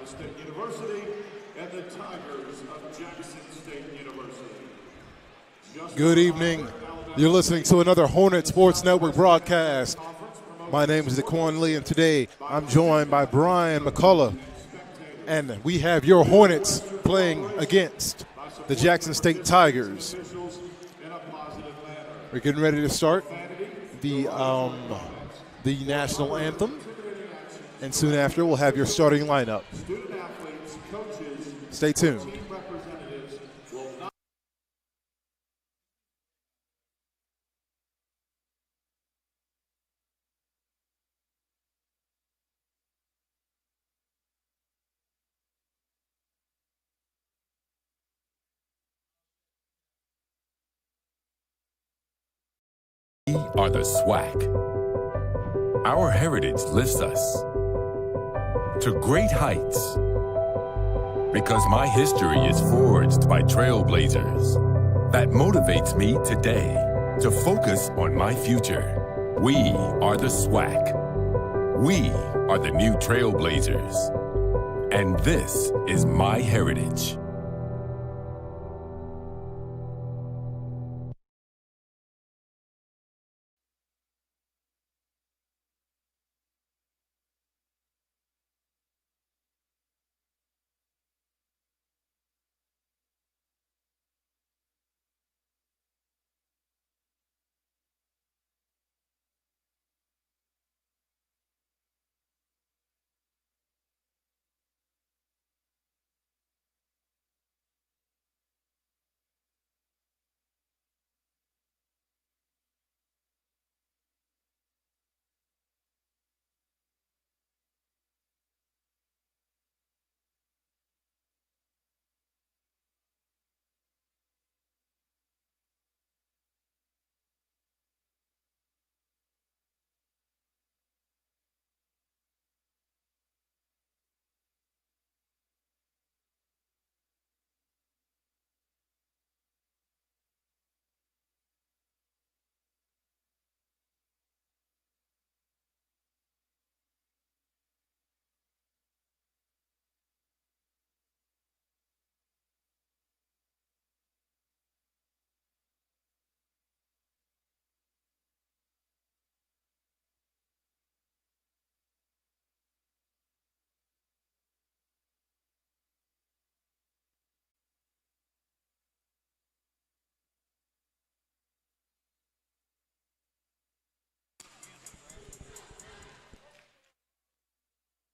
State University and the Tigers of Jackson State University. Good evening. You're listening to another Hornet Sports Network broadcast. My name is DeQuan Lee, and today I'm joined by Brian McCullough. And we have your Hornets playing against the Jackson State Tigers. We're getting ready to start the national anthem. And soon after, we'll have your starting lineup. Stay tuned. We are the SWAC. Our heritage lifts us to great heights because my history is forged by trailblazers. That motivates me today to focus on my future. We are the SWAC. We are the new trailblazers. And this is my heritage.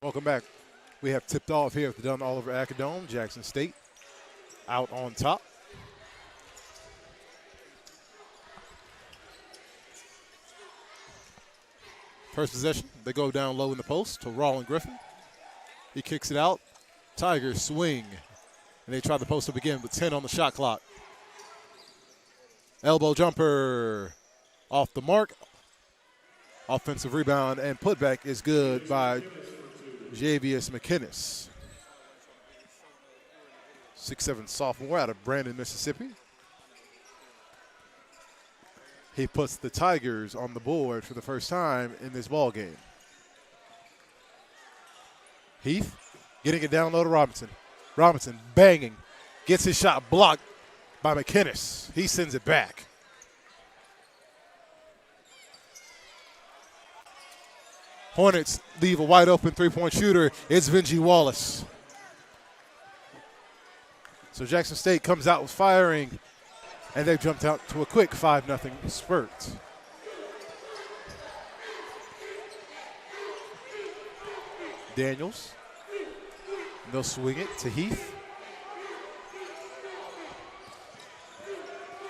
Welcome back. We have tipped off here at the Dunn Oliver Acadome. Jackson State out on top. First possession, they go down low in the post to Roland Griffin. He kicks it out. Tigers swing. And they try the post up again with 10 on the shot clock. Elbow jumper off the mark. Offensive rebound and putback is good by Javius McInnes, 6'7" sophomore out of Brandon, Mississippi. He puts the Tigers on the board for the first time in this ball game. Heath getting it down low to Robinson. Robinson banging, gets his shot blocked by McInnes. He sends it back. Hornets leave a wide open three-point shooter. It's Vinci Wallace. So Jackson State comes out with firing, and they've jumped out to a quick 5-0 spurt. Daniels. They'll swing it to Heath.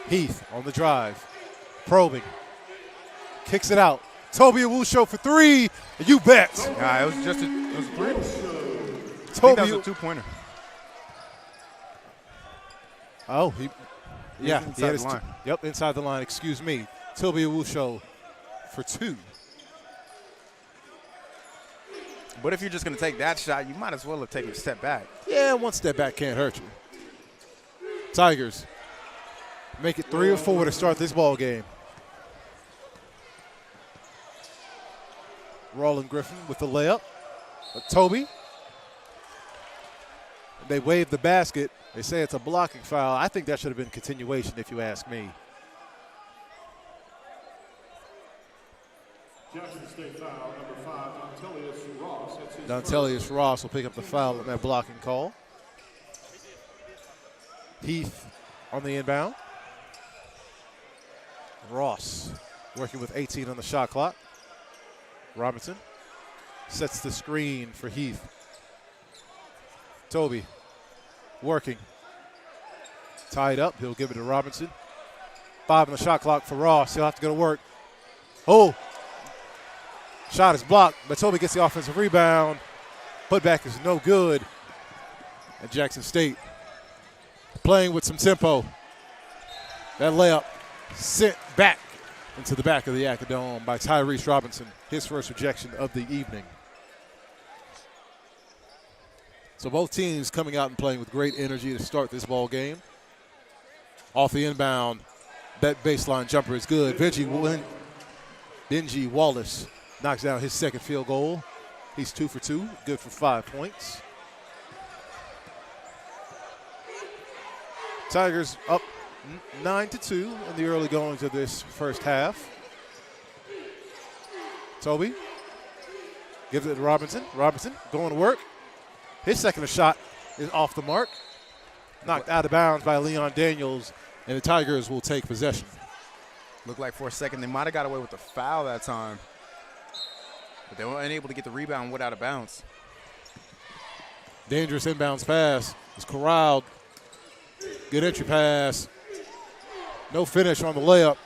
Heath on the drive. Probing. Kicks it out. Toby Awusho for three. You bet. It was just a three. Toby, that was a two-pointer. Oh, he had inside the line. Yep, inside the line. Excuse me. Toby Awusho for two. But if you're just going to take that shot, you might as well have taken a step back. Yeah, one step back can't hurt you. Tigers make it 3 or 4 to start this ball game. Roland Griffin with the layup. Toby They wave the basket. They say it's a blocking foul. I think that should have been continuation if you ask me. Jackson State foul, number 5, Dontelius Ross. That's his Dontelius Ross will pick up the foul on that blocking call. Heath on the inbound. Ross working with 18 on the shot clock. Robinson sets the screen for Heath. Toby working. Tied up. He'll give it to Robinson. 5 on the shot clock for Ross. He'll have to go to work. Oh! Shot is blocked, but Toby gets the offensive rebound. Putback is no good. And Jackson State playing with some tempo. That layup sent back into the back of the Acadome by Tyrese Robinson, his first rejection of the evening. So both teams coming out and playing with great energy to start this ball game. Off the inbound, that baseline jumper is good. Benji Wallace knocks down his second field goal. He's 2 for 2, good for 5 points. Tigers up 9-2 in the early goings of this first half. Toby gives it to Robinson. Robinson going to work. His second shot is off the mark. Knocked out of bounds by Leon Daniels, and the Tigers will take possession. Looked like for a second they might have got away with the foul that time. But they were unable to get the rebound without a bounce. Dangerous inbounds pass is corralled. Good entry pass. No finish on the layup.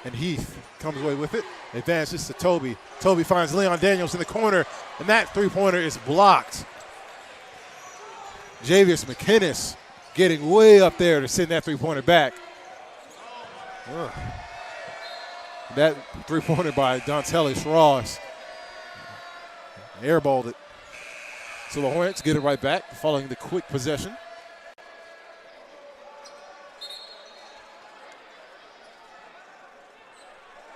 And Heath comes away with it. Advances to Toby. Toby finds Leon Daniels in the corner, and that three-pointer is blocked. Javius McInnes getting way up there to send that three-pointer back. Ugh. That three-pointer by Dontelius Ross airballed it. So the Hornets get it right back following the quick possession.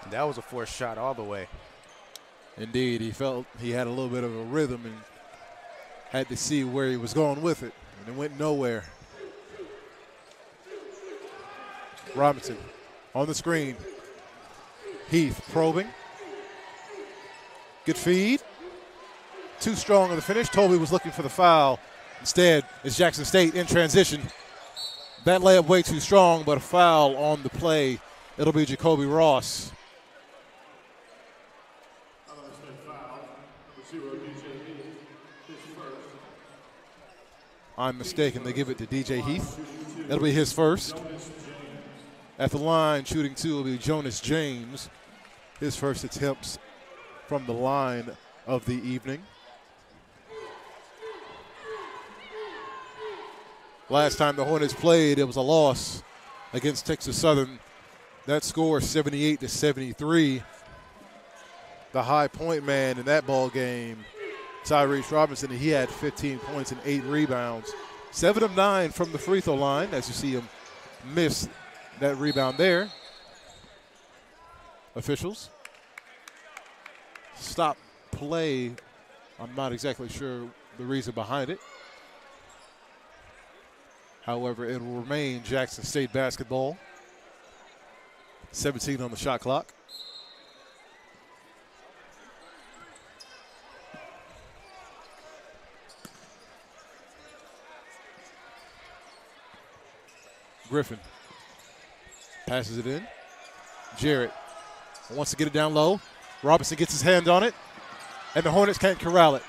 That was a forced shot all the way. Indeed, he felt he had a little bit of a rhythm and had to see where he was going with it, and it went nowhere. Robinson on the screen. Heath probing. Good feed. Too strong on the finish. Toby was looking for the foul. Instead, it's Jackson State in transition. That layup way too strong, but a foul on the play. It'll be Jacoby Ross. I'm mistaken. They give it to DJ Heath. That'll be his first. At the line, shooting 2 will be Jonas James. His first attempts from the line of the evening. Last time the Hornets played, it was a loss against Texas Southern. That score 78-73. The high point man in that ball game, Tyrese Robinson, he had 15 points and 8 rebounds. 7 of 9 from the free throw line, as you see him miss that rebound there. Officials stop play. I'm not exactly sure the reason behind it. However, it will remain Jackson State basketball. 17 on the shot clock. Griffin passes it in. Jarrett wants to get it down low. Robinson gets his hand on it, and the Hornets can't corral it.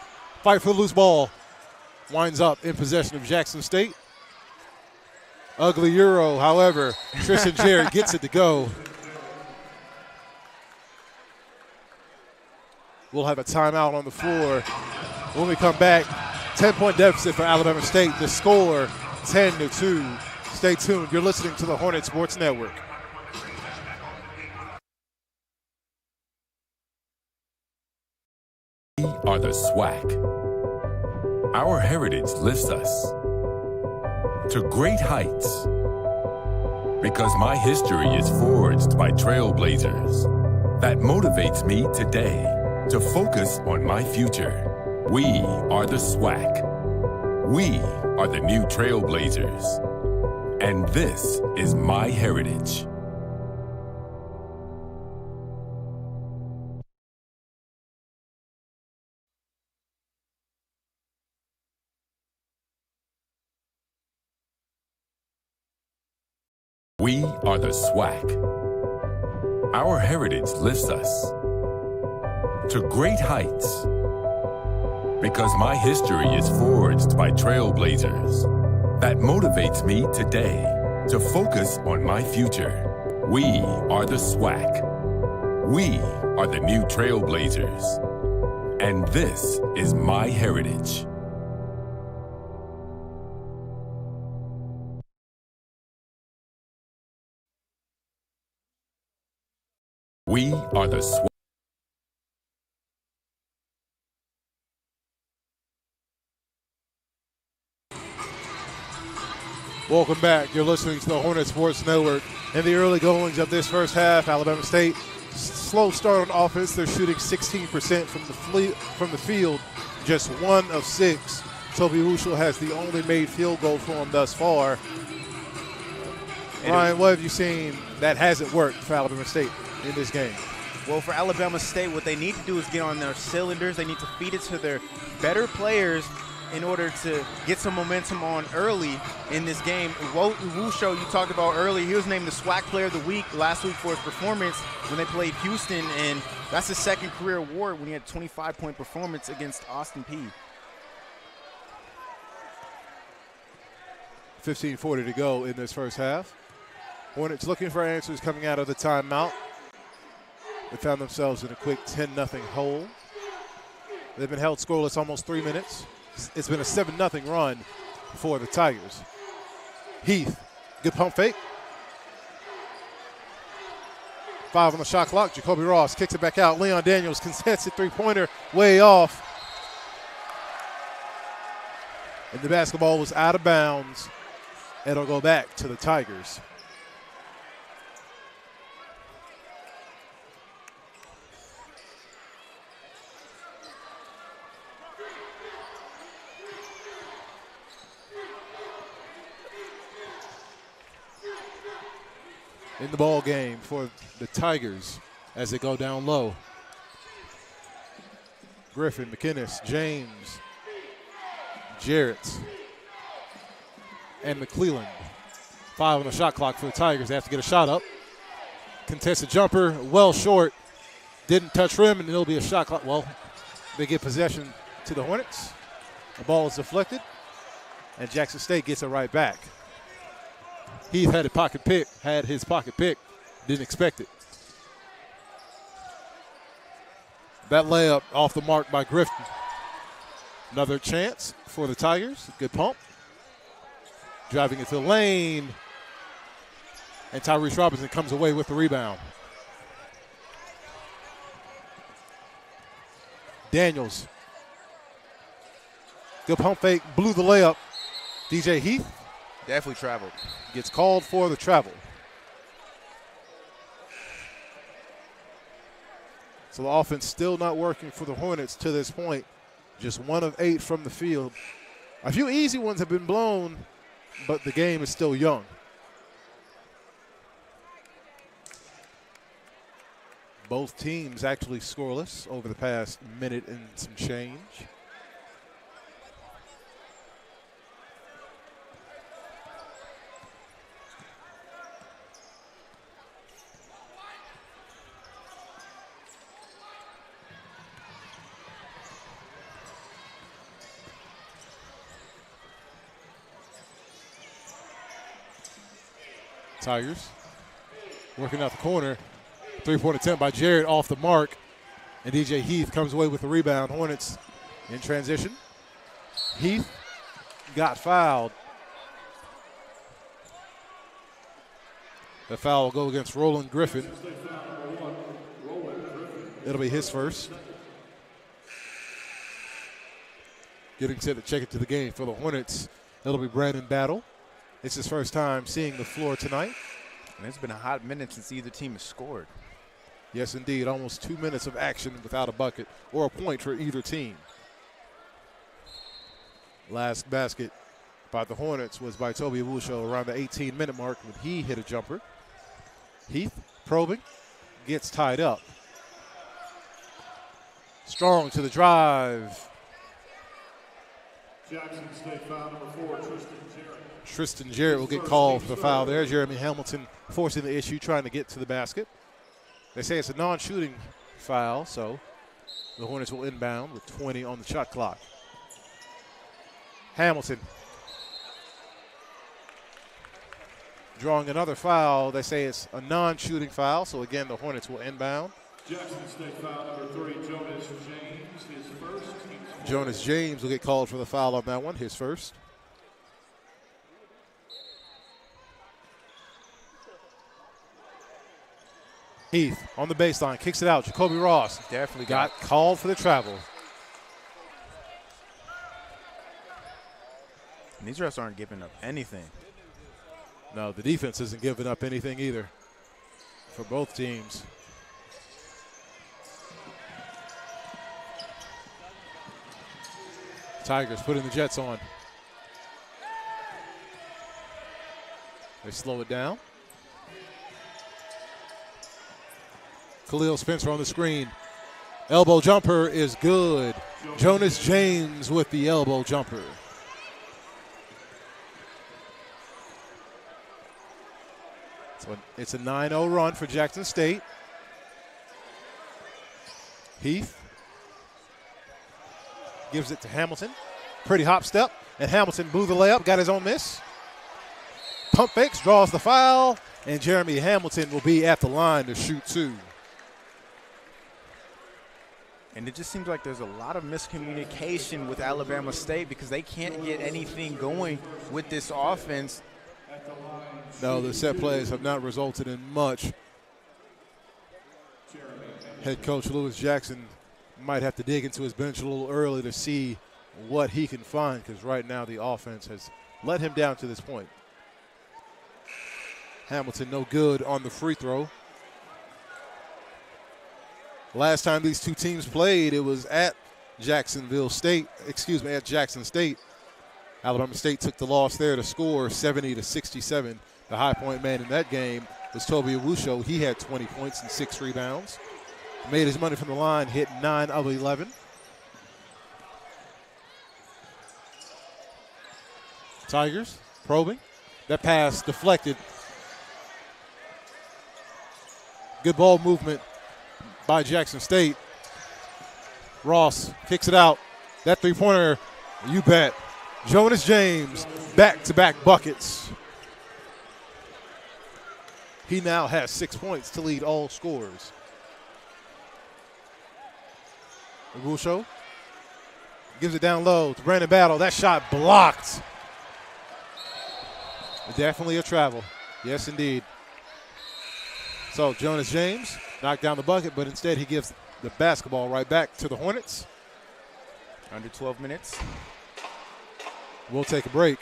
Fight for the loose ball. Winds up in possession of Jackson State. Ugly Euro, however, Tristan Jarrett gets it to go. We'll have a timeout on the floor. When we come back, 10-point deficit for Alabama State. The score, 10-2. Stay tuned. You're listening to the Hornet Sports Network. We are the SWAC. Our heritage lifts us to great heights because my history is forged by trailblazers. That motivates me today to focus on my future. We are the SWAC. We are the new trailblazers. And this is my heritage. We are the SWAC. Our heritage lifts us to great heights because my history is forged by trailblazers. That motivates me today to focus on my future. We are the SWAC. We are the new trailblazers. And this is my heritage. We are the SWAC. Welcome back. You're listening to the Hornet Sports Network. In the early goings of this first half, Alabama State, slow start on offense. They're shooting 16% from the field, just 1 of 6. Toby Wuschel has the only made field goal for him thus far. Ryan, what have you seen that hasn't worked for Alabama State in this game? Well, for Alabama State, what they need to do is get on their cylinders. They need to feed it to their better players in order to get some momentum on early in this game. Wuschel, you talked about earlier, he was named the SWAC Player of the Week last week for his performance when they played Houston, and that's his second career award when he had a 25-point performance against Austin Peay. 15:40 to go in this first half. Hornets looking for answers coming out of the timeout. They found themselves in a quick 10-0 hole. They've been held scoreless almost 3 minutes. It's been a 7-0 run for the Tigers. Heath, good pump fake. 5 on the shot clock. Jacoby Ross kicks it back out. Leon Daniels contested three-pointer way off. And the basketball was out of bounds. It'll go back to the Tigers. In the ball game for the Tigers as they go down low. Griffin, McInnes, James, Jarrett, and McClelland. 5 on the shot clock for the Tigers. They have to get a shot up. Contested jumper, well short. Didn't touch rim, and it'll be a shot clock. Well, they get possession to the Hornets. The ball is deflected, and Jackson State gets it right back. Heath had his pocket pick, didn't expect it. That layup off the mark by Griffin. Another chance for the Tigers. Good pump. Driving into the lane. And Tyrese Robinson comes away with the rebound. Daniels. Good pump fake, blew the layup. DJ Heath. Definitely traveled. Gets called for the travel. So the offense still not working for the Hornets to this point. Just 1 of 8 from the field. A few easy ones have been blown, but the game is still young. Both teams actually scoreless over the past minute and some change. Tigers working out the corner. 3-point attempt by Jarrett off the mark. And DJ Heath comes away with the rebound. Hornets in transition. Heath got fouled. The foul will go against Roland Griffin. It'll be his first. Getting set to check it to the game for the Hornets. It'll be Brandon Battle. It's his first time seeing the floor tonight. And it's been a hot minute since either team has scored. Yes, indeed. Almost 2 minutes of action without a bucket or a point for either team. Last basket by the Hornets was by Toby Awusho around the 18-minute mark when he hit a jumper. Heath probing, gets tied up. Strong to the drive. Jackson State foul number 4, Tristan Jarrett. Tristan Jarrett will get called for the foul there. Jeremy Hamilton forcing the issue, trying to get to the basket. They say it's a non-shooting foul, so the Hornets will inbound with 20 on the shot clock. Hamilton drawing another foul. They say it's a non-shooting foul, so again, the Hornets will inbound. Jackson State foul number 3, Jonas James, his first. Jonas James will get called for the foul on that one, his first. Heath on the baseline, kicks it out. Jacoby Ross Definitely got called for the travel. And these refs aren't giving up anything. No, the defense isn't giving up anything either for both teams. Tigers putting the Jets on. They slow it down. Khalil Spencer on the screen. Elbow jumper is good. Jonas James with the elbow jumper. So it's a 9-0 run for Jackson State. Heath gives it to Hamilton. Pretty hop step, and Hamilton blew the layup, got his own miss. Pump fakes, draws the foul, and Jeremy Hamilton will be at the line to shoot 2. And it just seems like there's a lot of miscommunication with Alabama State because they can't get anything going with this offense. No, the set plays have not resulted in much. Head coach Lewis Jackson might have to dig into his bench a little early to see what he can find, because right now the offense has let him down to this point. Hamilton no good on the free throw. Last time these two teams played, it was at Jackson State. Alabama State took the loss there to score 70-67. The high point man in that game was Toby Awusho. He had 20 points and 6 rebounds. Made his money from the line, hit 9 of 11. Tigers probing. That pass deflected. Good ball movement by Jackson State. Ross kicks it out. That three-pointer, you bet. Jonas James, back-to-back buckets. He now has 6 points to lead all scorers. Awusho gives it down low to Brandon Battle. That shot blocked. Definitely a travel. Yes, indeed. So Jonas James knocked down the bucket, but instead he gives the basketball right back to the Hornets. Under 12 minutes. We'll take a break.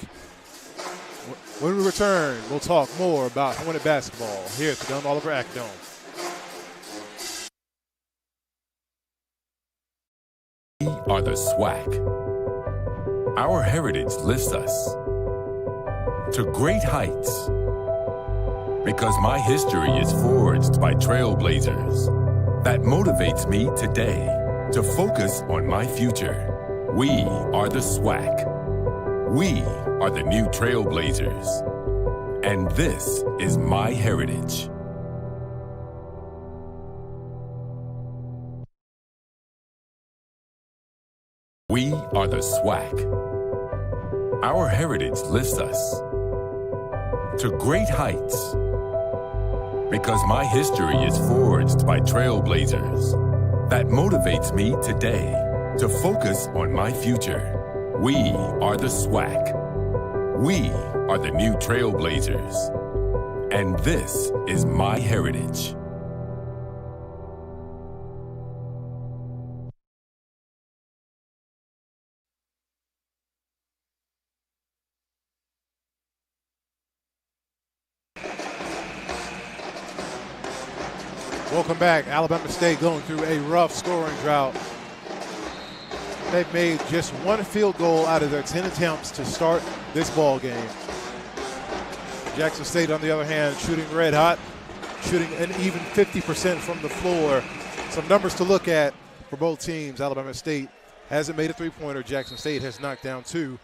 When we return, we'll talk more about Hornet basketball here at the Don Oliver Act-Dome. We are the SWAC. Our heritage lifts us to great heights because my history is forged by trailblazers. That motivates me today to focus on my future. We are the SWAC. We are the new trailblazers. And this is my heritage. We are the SWAC. Our heritage lifts us to great heights because my history is forged by trailblazers. That motivates me today to focus on my future. We are the SWAC. We are the new trailblazers. And this is my heritage. Welcome back. Alabama State going through a rough scoring drought. they've made just one field goal out of their 10 attempts to start this ball game. Jackson State, on the other hand, shooting red hot, shooting an even 50% from the floor. Some numbers to look at for both teams. Alabama State hasn't made a three-pointer. Jackson State has knocked down 2.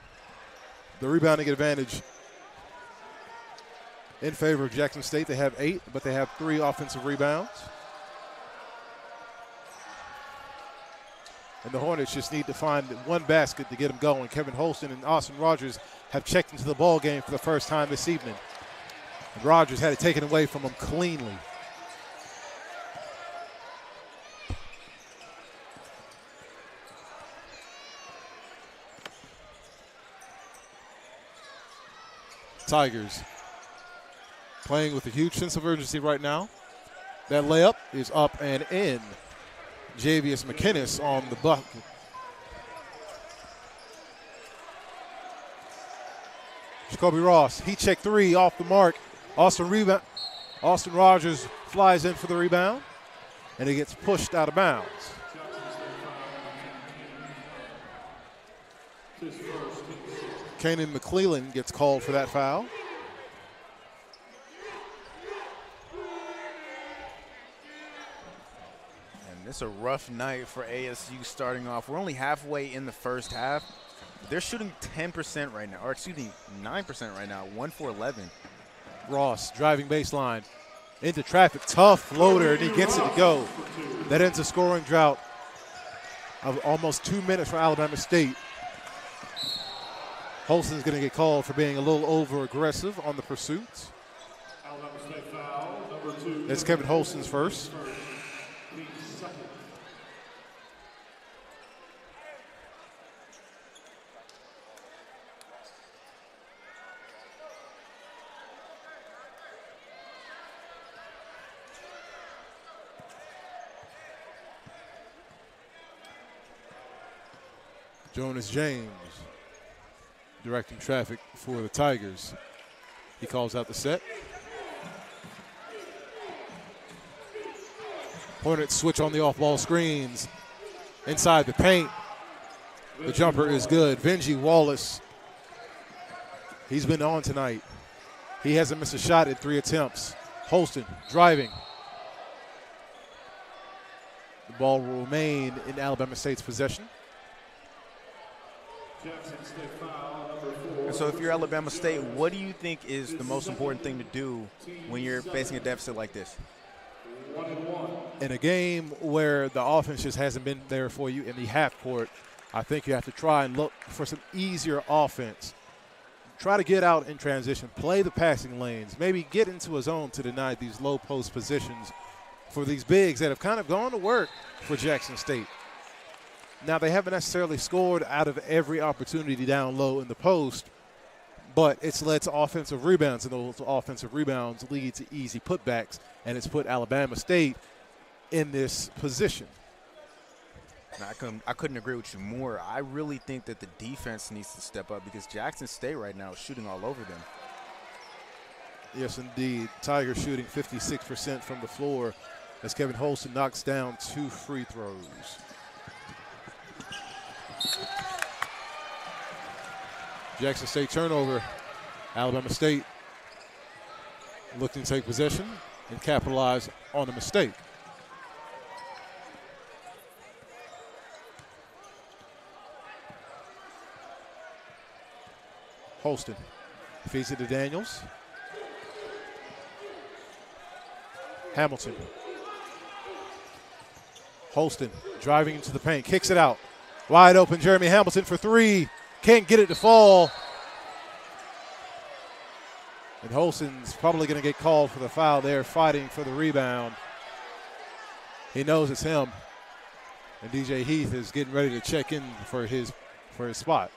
The rebounding advantage in favor of Jackson State. They have 8, but they have 3 offensive rebounds. And the Hornets just need to find one basket to get them going. Kevin Holston and Austin Rogers have checked into the ball game for the first time this evening. And Rogers had it taken away from him cleanly. Tigers playing with a huge sense of urgency right now. That layup is up and in. Javius McInnes on the bucket. Jacoby Ross, he checked 3 off the mark. Austin Rogers flies in for the rebound, and he gets pushed out of bounds. Kanan McClellan gets called for that foul. And it's a rough night for ASU starting off. We're only halfway in the first half. They're shooting 10% right now, or excuse me, 9% right now, 1 for 11. Ross driving baseline into traffic, tough floater, and he gets it to go. That ends a scoring drought of almost 2 minutes for Alabama State. Holston's going to get called for being a little over-aggressive on the pursuit. That's Kevin Holston's first. Jonas James directing traffic for the Tigers. He calls out the set. Hornets switch on the off-ball screens. Inside the paint. The jumper is good. Benji Wallace, he's been on tonight. He hasn't missed a shot in 3 attempts. Holston driving. The ball will remain in Alabama State's possession. And so if you're Alabama State, what do you think is the most important thing to do when you're facing a deficit like this? In a game where the offense just hasn't been there for you in the half court, I think you have to try and look for some easier offense. Try to get out in transition, play the passing lanes, maybe get into a zone to deny these low post positions for these bigs that have kind of gone to work for Jackson State. Now, they haven't necessarily scored out of every opportunity down low in the post, but it's led to offensive rebounds, and those offensive rebounds lead to easy putbacks, and it's put Alabama State in this position. I couldn't agree with you more. I really think that the defense needs to step up because Jackson State right now is shooting all over them. Yes, indeed. Tigers shooting 56% from the floor as Kevin Holston knocks down 2 free throws. Jackson State turnover. Alabama State looking to take possession and capitalize on the mistake. Holston feeds it to Daniels. Hamilton. Holston driving into the paint, kicks it out. Wide open, Jeremy Hamilton for 3. Can't get it to fall. And Holston's probably going to get called for the foul there, fighting for the rebound. He knows it's him. And DJ Heath is getting ready to check in for his spot.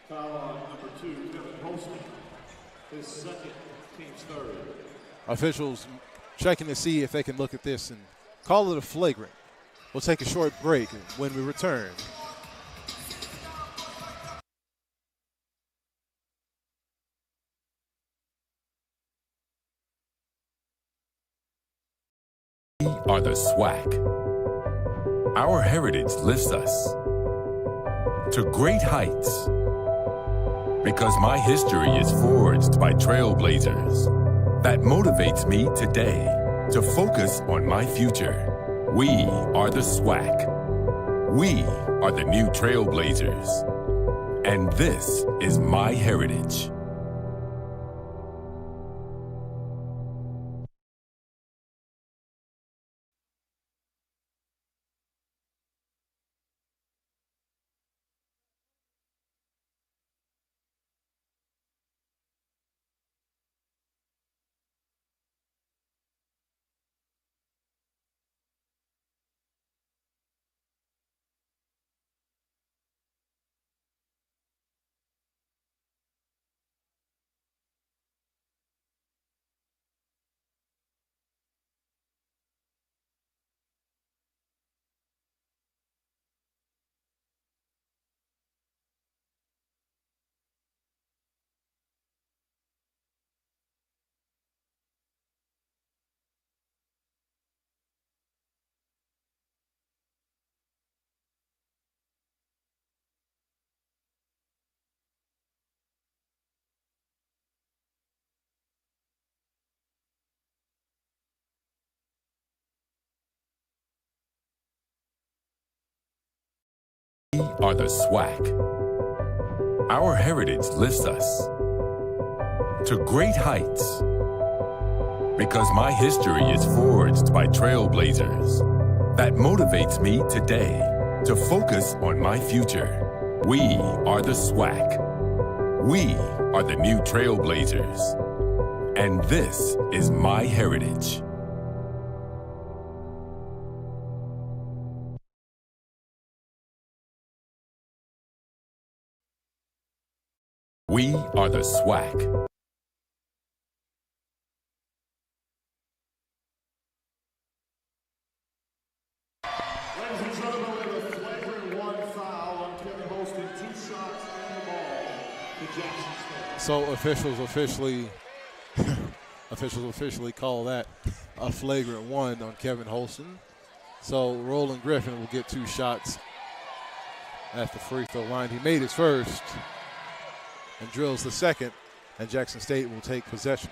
Foul on number 2, Kevin Holston. His second, team's third. Officials checking to see if they can look at this and call it a flagrant. We'll take a short break when we return. We are the SWAC. Our heritage lifts us to great heights because my history is forged by trailblazers. That motivates me today to focus on my future. We are the SWAC. We are the new trailblazers. And this is my heritage. We are the SWAC. Our heritage lifts us to great heights because my history is forged by trailblazers. That motivates me today to focus on my future. We are the SWAC. We are the new trailblazers. And this is my heritage. We are the SWAC. Ladies and gentlemen, with a flagrant 1 foul on Kevin Holston, 2 shots and the ball to Jackson State. So officials officially call that a flagrant 1 on Kevin Holston. So Roland Griffin will get 2 shots at the free throw line. He made his first and drills the second, and Jackson State will take possession.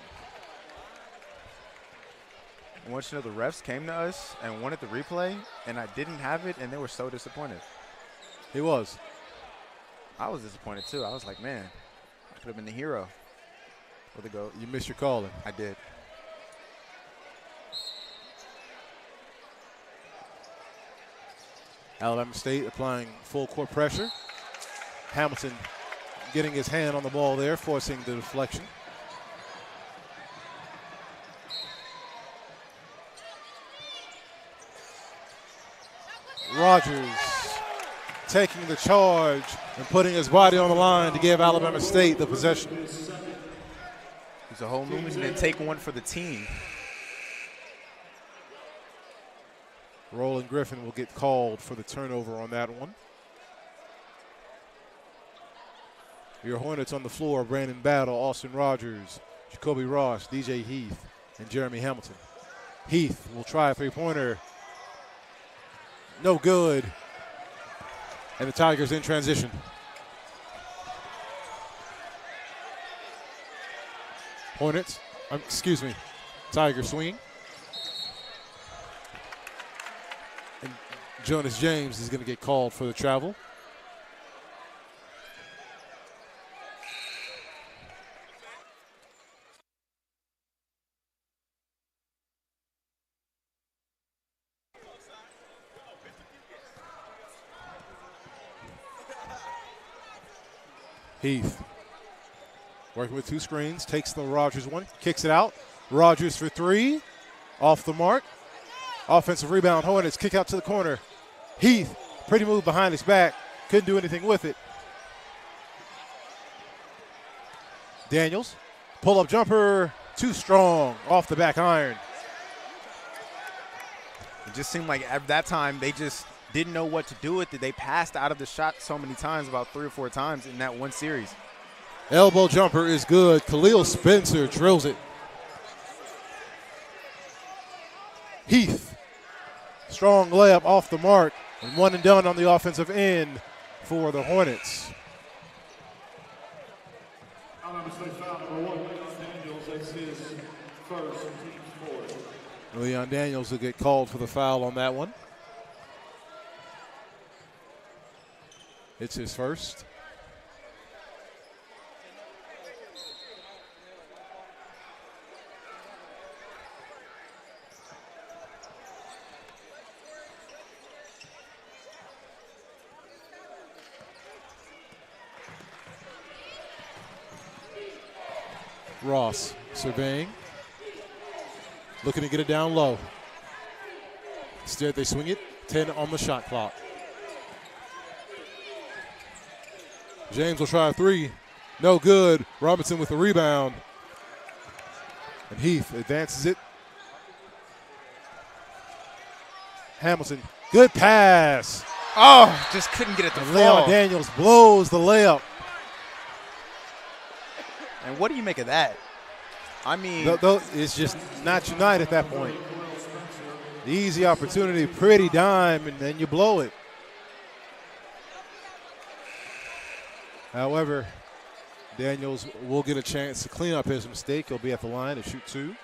I want you to know the refs came to us and wanted the replay, and I didn't have it, and they were so disappointed. He was. I was disappointed too. I was like, man, I could have been the hero for the GOAT. You missed your calling. I did. Alabama State applying full court pressure. Hamilton getting his hand on the ball there, forcing the deflection. Rogers taking the charge and putting his body on the line to give Alabama State the possession. He's a whole movement to take one for the team. Roland Griffin will get called for the turnover on that one. Your Hornets on the floor: Brandon Battle, Austin Rogers, Jacoby Ross, DJ Heath, and Jeremy Hamilton. Heath will try a three-pointer. No good. And the Tigers in transition. Tigers swing. And Jonas James is going to get called for the travel. Heath working with 2 screens, takes the Rogers one, kicks it out. Rogers for 3, off the mark. Offensive rebound, Hornets kick out to the corner. Heath, pretty move behind his back, couldn't do anything with it. Daniels, pull-up jumper, too strong, off the back iron. It just seemed like at that time they just didn't know what to do with it. They passed out of the shot so many times, about 3 or 4 times in that one series. Elbow jumper is good. Khalil Spencer drills it. Heath Strong layup off the mark, and one and done on the offensive end for the Hornets. Alabama State foul number 1, Leon Daniels. That's his first, team's fourth. Leon Daniels will get called for the foul on that one. It's his first. Ross surveying, looking to get it down low. Instead, they swing it. 10 on the shot clock. James will try a three. No good. Robinson with the rebound. And Heath advances it. Hamilton, good pass. Oh, just couldn't get it to And fall. Leon Daniels blows the layup. And what do you make of that? I mean, It's just not your night at that point. The easy opportunity, pretty dime, and then you blow it. However, Daniels will get a chance to clean up his mistake. He'll be at the line to shoot two.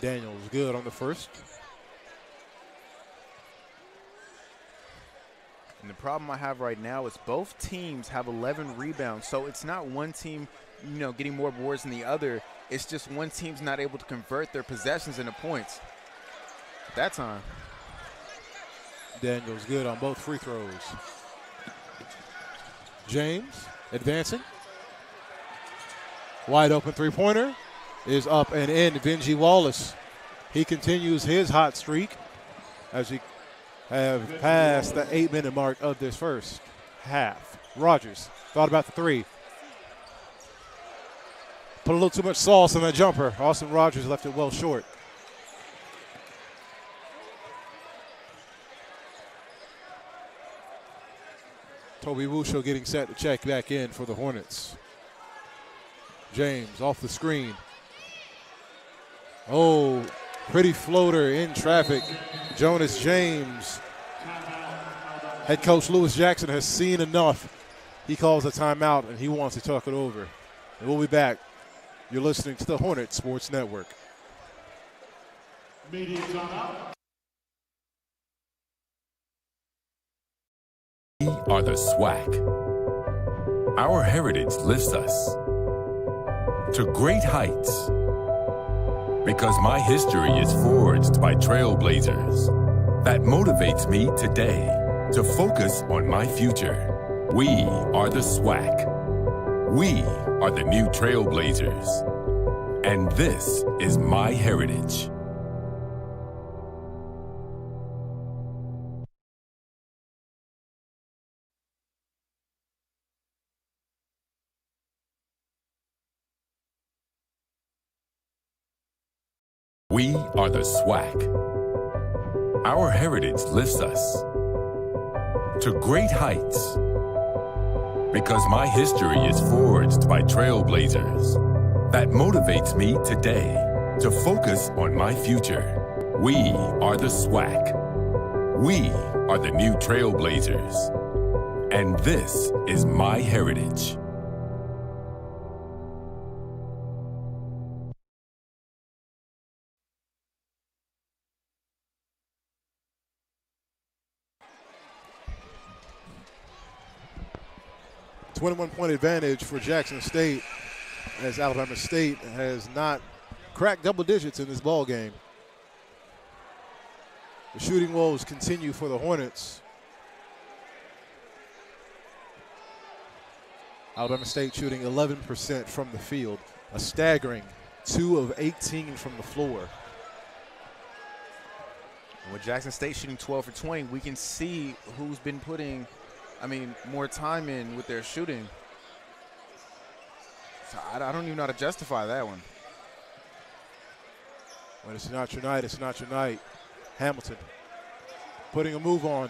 Daniels good on the first. and the problem I have right now is both teams have 11 rebounds, so it's not one team, getting more boards than the other. It's just one team's not able to convert their possessions into points. That time. Daniels good on both free throws. James advancing. Wide open three-pointer is up and in. Benji Wallace, he continues his hot streak as he have passed the 8-minute mark of this first half. Rogers thought about the three. Put a little too much sauce on that jumper. Austin Rogers left it well short. Toby Wusho getting set to check back in for the Hornets. James off the screen. Oh, pretty floater in traffic. Jonas James. Head coach Lewis Jackson has seen enough. He calls a timeout and he wants to talk it over. And we'll be back. You're listening to the Hornet Sports Network. Media timeout. We are the SWAC. Our heritage lifts us to great heights because my history is forged by trailblazers. That motivates me today to focus on my future. We are the SWAC. We are the new trailblazers. And this is my heritage. We are the SWAC. Our heritage lifts us to great heights because my history is forged by trailblazers. That motivates me today to focus on my future. We are the SWAC. We are the new trailblazers. And this is my heritage. A 21-point advantage for Jackson State as Alabama State has not cracked double digits in this ball game. The shooting woes continue for the Hornets. Alabama State shooting 11% from the field, a staggering 2 of 18 from the floor. With Jackson State shooting 12 for 20, we can see who's been putting more time in with their shooting. I don't even know how to justify that one. When it's not your night, it's not your night. Hamilton putting a move on.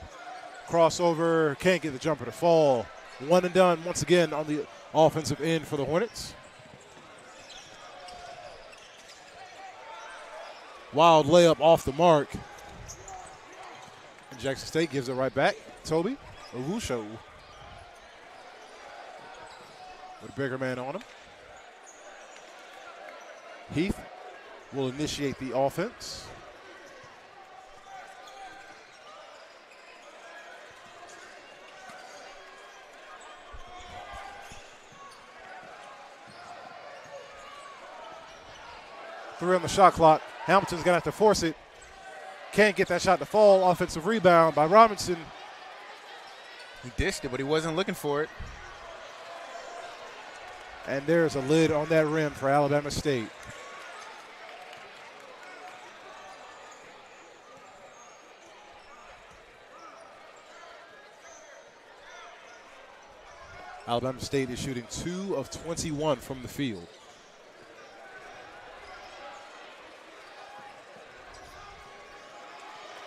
Crossover, can't get the jumper to fall. One and done once again on the offensive end for the Hornets. Wild layup off the mark. And Jackson State gives it right back. Toby Owusho with a bigger man on him. Heath will initiate the offense. Three on the shot clock. Hamilton's going to have to force it. Can't get that shot to fall. Offensive rebound by Robinson. He dished it, but he wasn't looking for it. And there's a lid on that rim for Alabama State. Alabama State is shooting 2 of 21 from the field.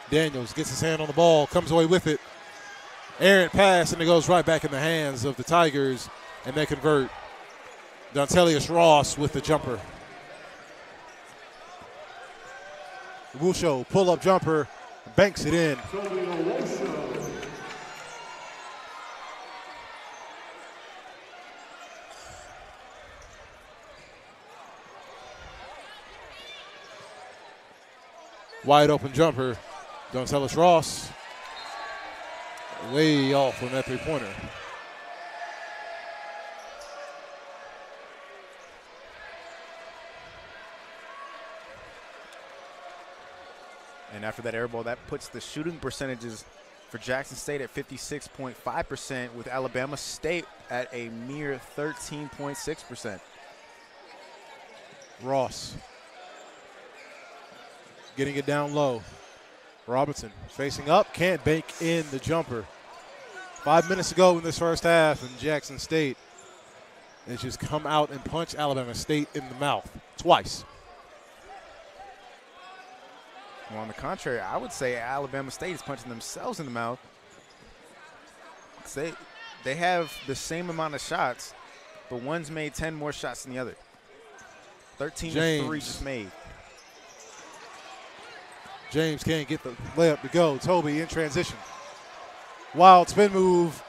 Daniels gets his hand on the ball, comes away with it. Errant pass, and it goes right back in the hands of the Tigers, and they convert. Dontelius Ross with the jumper. Wusho, pull-up jumper, banks it in. Wide open jumper. Dontelius Ross way off on that three-pointer. And after that air ball, that puts the shooting percentages for Jackson State at 56.5%, with Alabama State at a mere 13.6%. Ross getting it down low. Robinson facing up, can't bank in the jumper. 5 minutes ago in this first half, and Jackson State has just come out and punched Alabama State in the mouth twice. Well, on the contrary, I would say Alabama State is punching themselves in the mouth. They have the same amount of shots, but one's made 10 more shots than the other. 13 to 3 just made. James can't get the layup to go. Toby in transition. Wild spin move,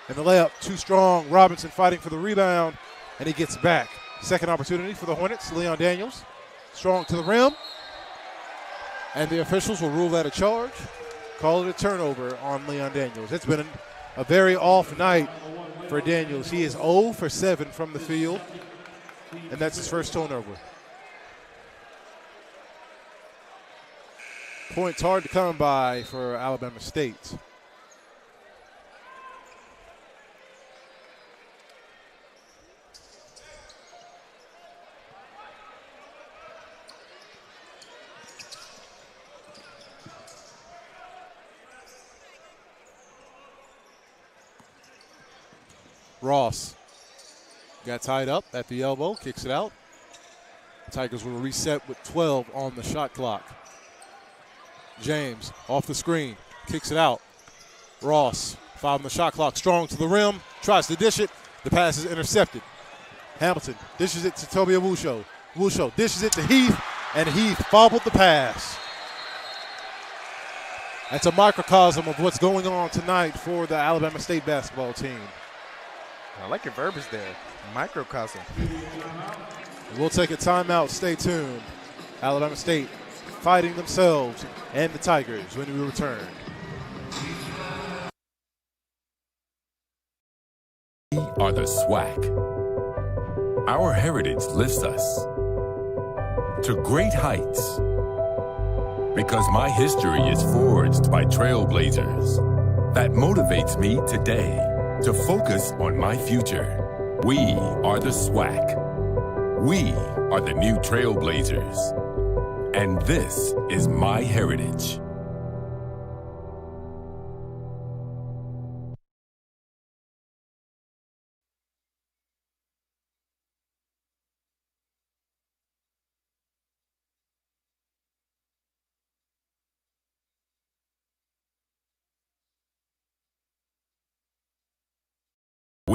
and the layup too strong. Robinson fighting for the rebound, and he gets back. Second opportunity for the Hornets. Leon Daniels, strong to the rim. And the officials will rule that a charge, call it a turnover on Leon Daniels. It's been a very off night for Daniels. He is 0 for 7 from the field, and that's his first turnover. Points hard to come by for Alabama State. Ross got tied up at the elbow, kicks it out. Tigers will reset with 12 on the shot clock. James off the screen, kicks it out. Ross, 5 on the shot clock, strong to the rim, tries to dish it. The pass is intercepted. Hamilton dishes it to Toby Owusho. Owusho dishes it to Heath, and Heath fumbled the pass. That's a microcosm of what's going on tonight for the Alabama State basketball team. I like your verbiage there, microcosm. We'll take a timeout. Stay tuned. Alabama State fighting themselves and the Tigers when we return. We are the SWAC. Our heritage lifts us to great heights because my history is forged by trailblazers. That motivates me today to focus on my future. We are the SWAC. We are the new trailblazers. And this is my heritage.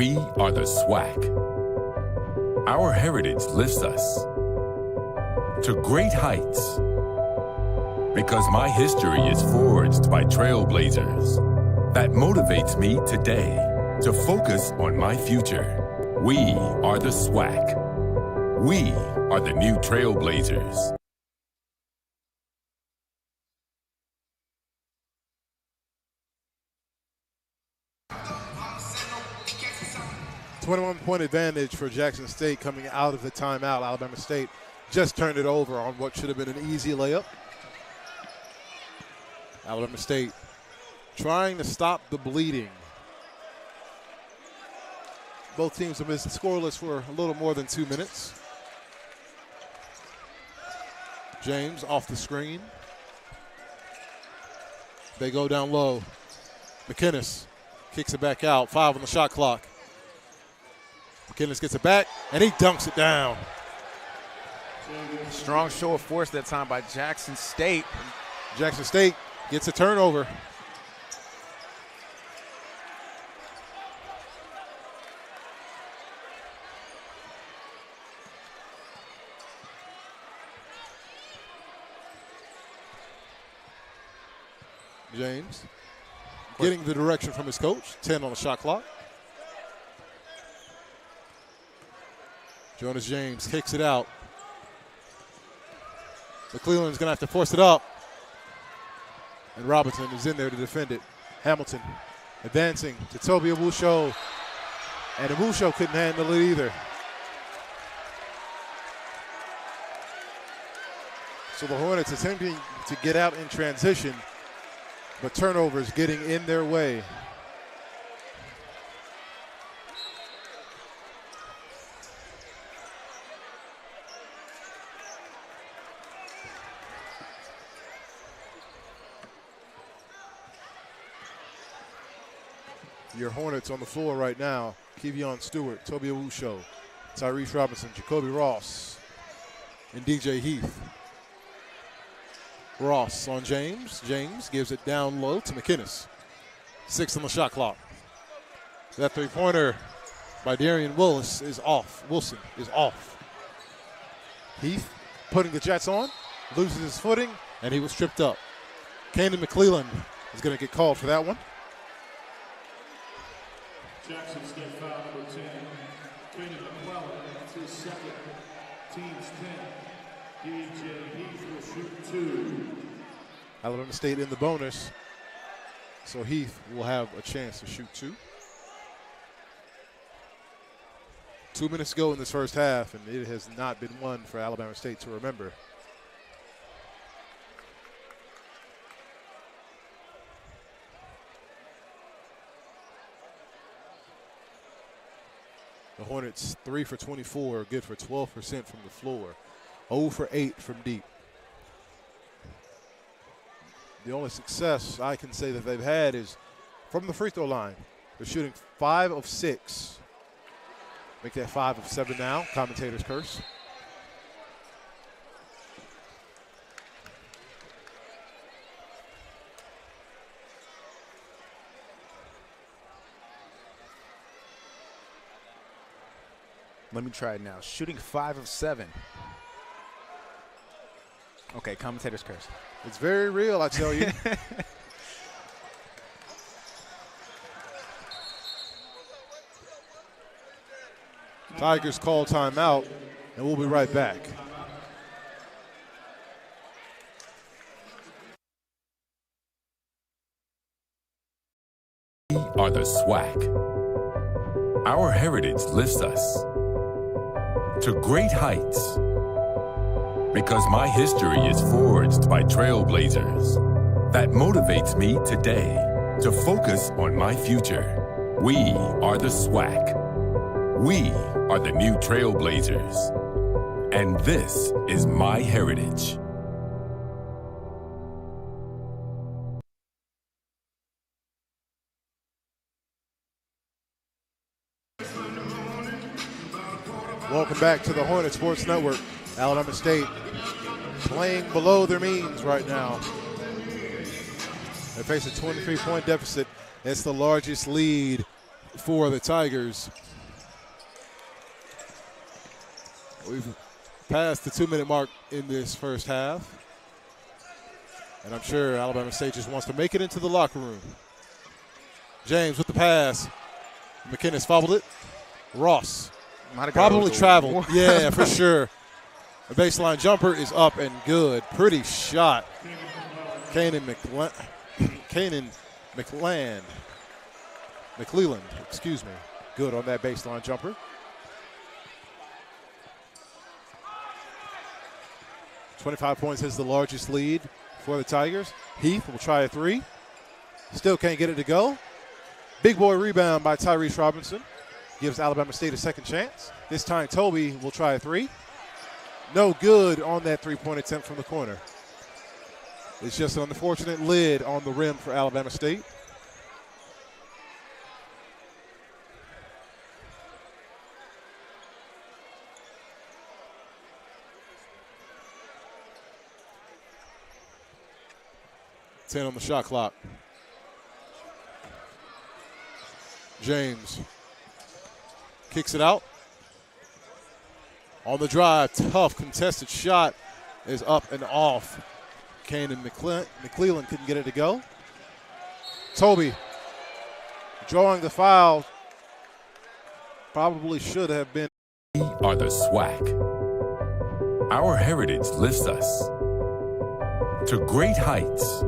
We are the SWAC. Our heritage lifts us to great heights because my history is forged by trailblazers. That motivates me today to focus on my future. We are the SWAC. We are the new trailblazers. .1 advantage for Jackson State coming out of the timeout. Alabama State just turned it over on what should have been an easy layup. Alabama State trying to stop the bleeding. Both teams have been scoreless for a little more than 2 minutes. James off the screen. They go down low. McInnes kicks it back out. 5 on the shot clock. McInnes gets it back, and he dunks it down. Strong show of force that time by Jackson State. Jackson State gets a turnover. James getting the direction from his coach. 10 on the shot clock. Jonas James kicks it out. McClellan's going to have to force it up. And Robinson is in there to defend it. Hamilton advancing to Toby Awusho. And Awusho couldn't handle it either. So the Hornets attempting to get out in transition, but turnovers getting in their way. Your Hornets on the floor right now: Kevion Stewart, Toby Awusho, Tyrese Robinson, Jacoby Ross, and DJ Heath. Ross on James. James gives it down low to McInnes. 6 on the shot clock. That three-pointer by Darian Wallace is off. Wilson is off. Heath putting the Jets on, loses his footing, and he was tripped up. Kanan McClellan is going to get called for that one. Jackson State foul number 10. Kanan McClellan, that's his second. Team's 10. DJ Heath will shoot 2. Alabama State in the bonus, so Heath will have a chance to shoot 2. 2 minutes to go in this first half, and it has not been one for Alabama State to remember. The Hornets 3 for 24, good for 12% from the floor. 0 for 8 from deep. The only success I can say that they've had is from the free throw line. They're shooting 5 of 6. Make that 5 of 7 now. Commentator's curse. Let me try it now. Shooting 5 of 7. Okay, commentator's curse. It's very real, I tell you. Tigers call timeout, and we'll be right back. We are the SWAC. Our heritage lifts us to great heights because my history is forged by trailblazers. That motivates me today to focus on my future. We are the SWAC. We are the new trailblazers. And this is my heritage. Welcome back to the Hornet Sports Network. Alabama State playing below their means right now. They face a 23-point deficit. It's the largest lead for the Tigers. We've passed the 2-minute mark in this first half. And I'm sure Alabama State just wants to make it into the locker room. James with the pass. McKinnis fumbled it. Ross probably traveled. Yeah, for sure. The baseline jumper is up and good. Pretty shot. McClelland, excuse me. Good on that baseline jumper. 25 points is the largest lead for the Tigers. Heath will try a three. Still can't get it to go. Big boy rebound by Tyrese Robinson. Gives Alabama State a second chance. This time Toby will try a three. No good on that three-point attempt from the corner. It's just an unfortunate lid on the rim for Alabama State. Ten on the shot clock. James kicks it out. On the drive, tough contested shot is up and off. Kane and McClelland couldn't get it to go. Toby drawing the foul. Probably should have been. We are the SWAC. Our heritage lifts us to great heights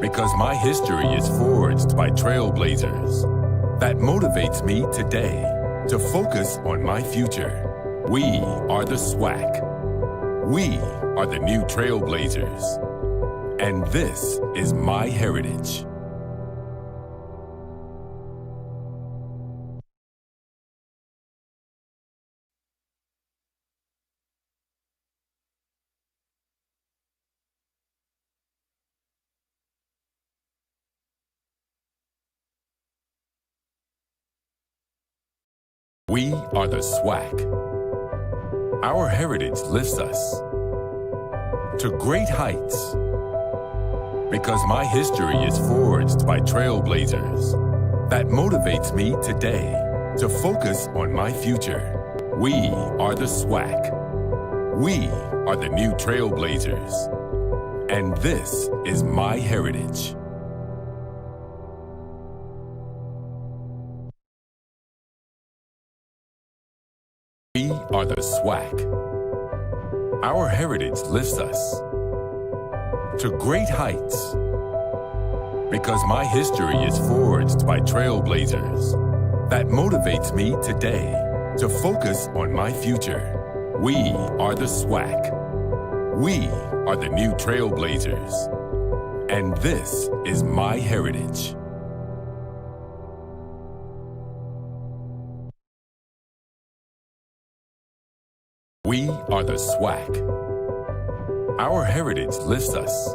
because my history is forged by trailblazers. That motivates me today to focus on my future. We are the SWAC. We are the new trailblazers. And this is my heritage. We are the SWAC. Our heritage lifts us to great heights because my history is forged by trailblazers. That motivates me today to focus on my future. We are the SWAC. We are the new trailblazers. And this is my heritage. We are the SWAC. Our heritage lifts us to great heights because my history is forged by trailblazers. That motivates me today to focus on my future. We are the SWAC. We are the new trailblazers. And this is my heritage. We are the SWAC. Our heritage lifts us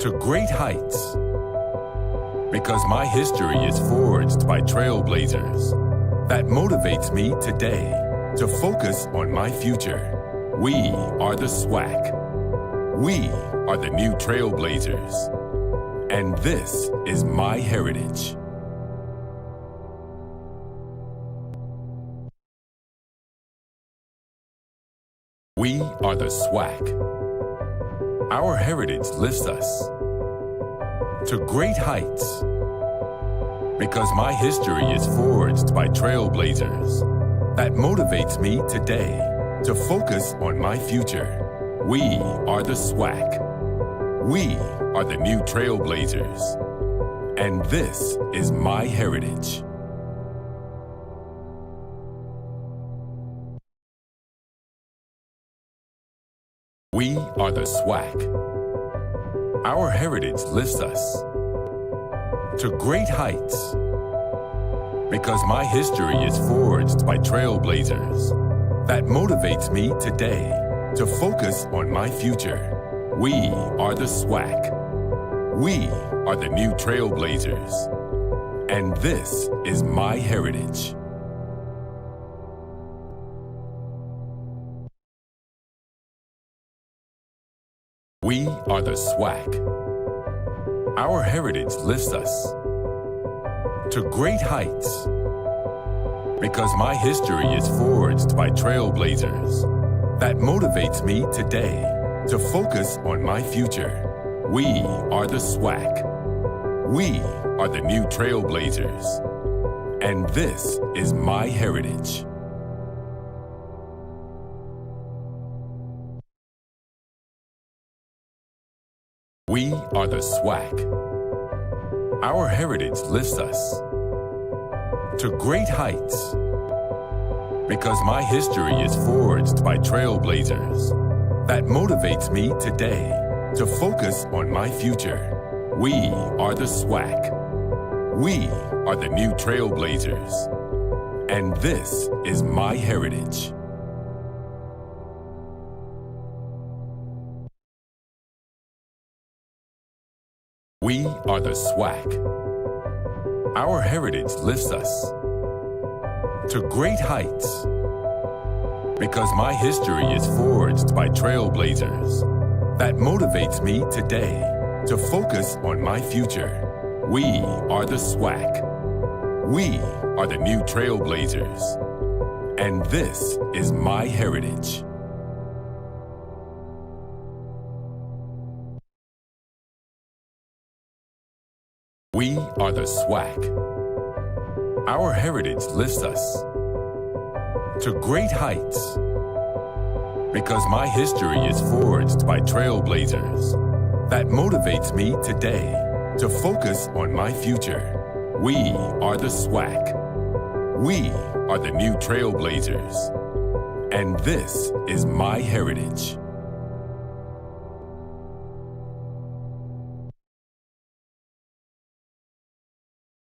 to great heights because my history is forged by trailblazers. That motivates me today to focus on my future. We are the SWAC. We are the new trailblazers. And this is my heritage. We are the SWAC. Our heritage lifts us to great heights because my history is forged by trailblazers. That motivates me today to focus on my future. We are the SWAC. We are the new trailblazers. And this is my heritage. We are the SWAC. Our heritage lifts us to great heights because my history is forged by trailblazers. That motivates me today to focus on my future. We are the SWAC. We are the new trailblazers. And this is my heritage. We are the SWAC. Our heritage lifts us to great heights. Because my history is forged by trailblazers. That motivates me today to focus on my future. We are the SWAC. We are the new trailblazers. And this is my heritage. We are the SWAC. Our heritage lifts us to great heights. Because my history is forged by trailblazers. That motivates me today to focus on my future. We are the SWAC. We are the new trailblazers. And this is my heritage. We are the SWAC. Our heritage lifts us to great heights. Because my history is forged by trailblazers. That motivates me today to focus on my future. We are the SWAC. We are the new trailblazers. And this is my heritage. We are the SWAC. Our heritage lifts us to great heights. Because my history is forged by trailblazers. That motivates me today to focus on my future. We are the SWAC. We are the new trailblazers. And this is my heritage.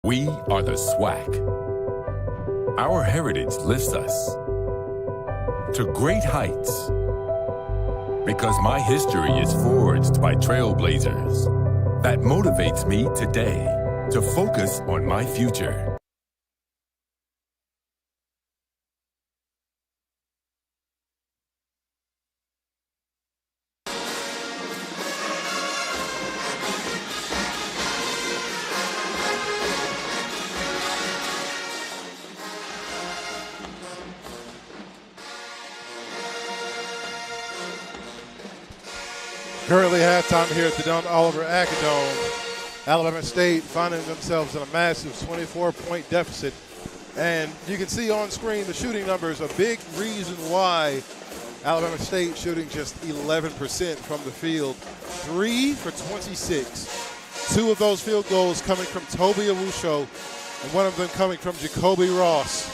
We are the SWAC. Our heritage lifts us to great heights. Because my history is forged by trailblazers. That motivates me today to focus on my future. Currently halftime here at the Don Oliver Acadome. Alabama State finding themselves in a massive 24-point deficit. And you can see on screen the shooting numbers, a big reason why Alabama State shooting just 11% from the field. 3 for 26. 2 of those field goals coming from Toby Awusho, and one of them coming from Jacoby Ross.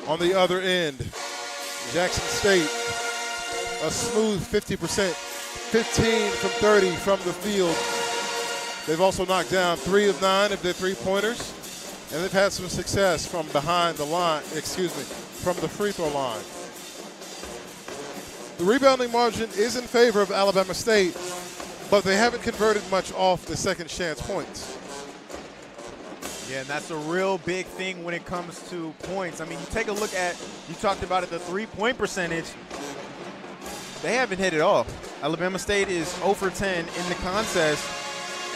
On the other end, Jackson State, a smooth 50%. 15 from 30 from the field. They've also knocked down 3 of 9 of their three-pointers, and they've had some success from behind the line, from the free throw line. The rebounding margin is in favor of Alabama State, but they haven't converted much off the second chance points. Yeah, and that's a real big thing when it comes to points. I mean, you take a look at, you talked about it, the three-point percentage. They haven't hit it off. Alabama State is 0 for 10 in the contest,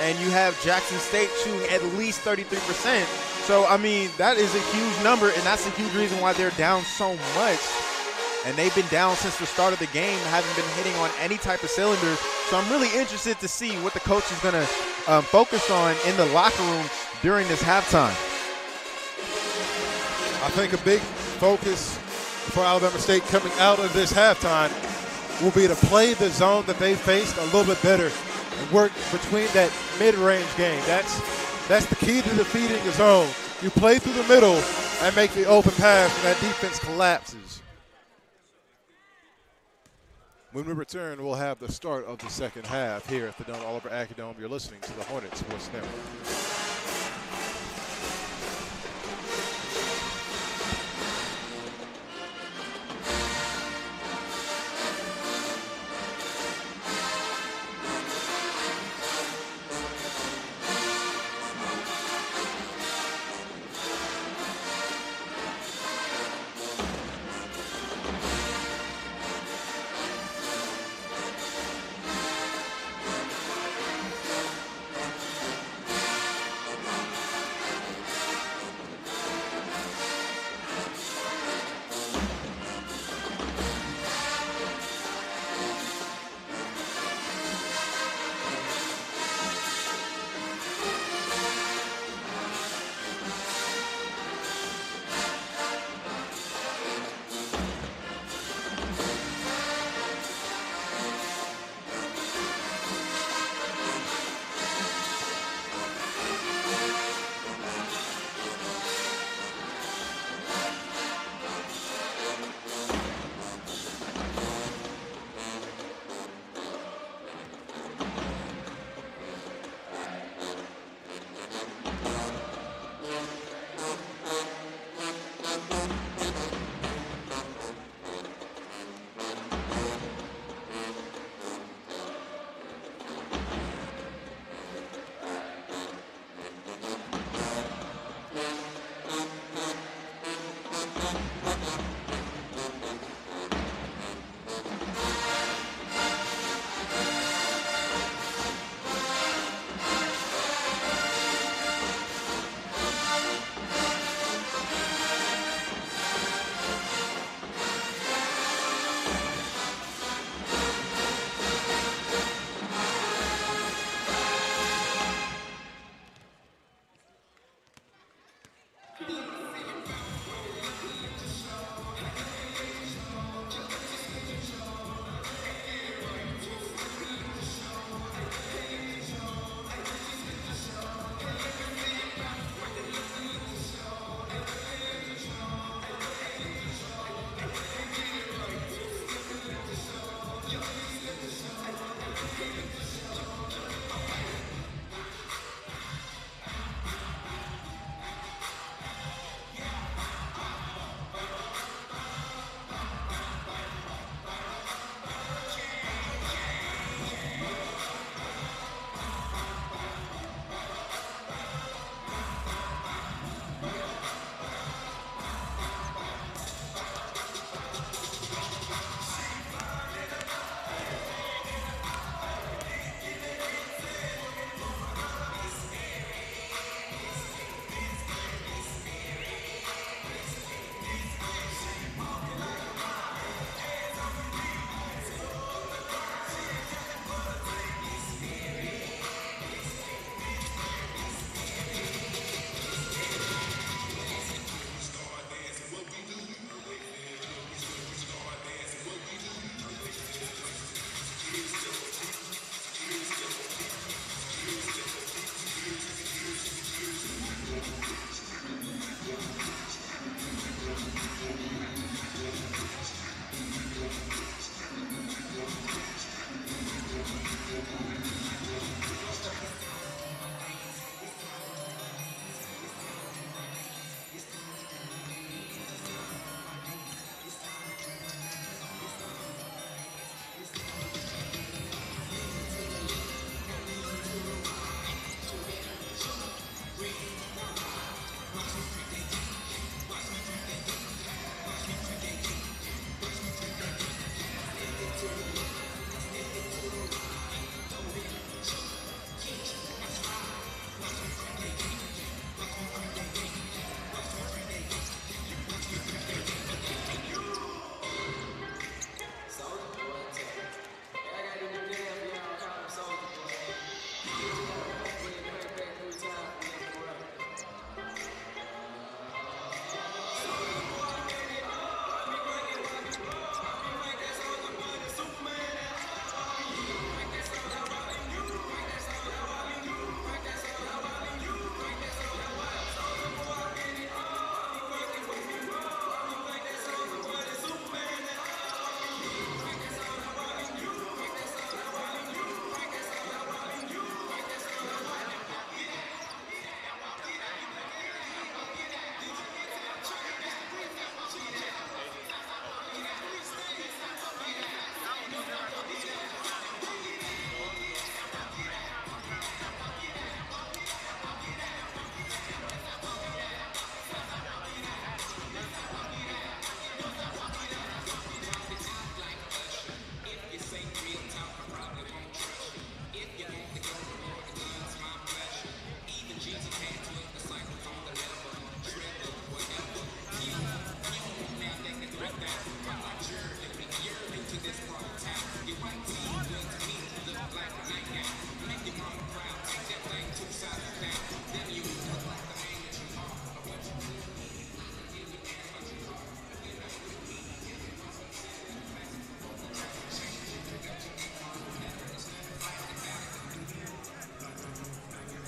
and you have Jackson State shooting at least 33%. So, I mean, that is a huge number, and that's a huge reason why they're down so much. And they've been down since the start of the game, haven't been hitting on any type of cylinders. So I'm really interested to see what the coach is going to focus on in the locker room during this halftime. I think a big focus for Alabama State coming out of this halftime will be to play the zone that they faced a little bit better and work between that mid-range game. That's the key to defeating the zone. You play through the middle and make the open pass, and that defense collapses. When we return, we'll have the start of the second half here at the Don Oliver Acadome. You're listening to the Hornets Sports Network.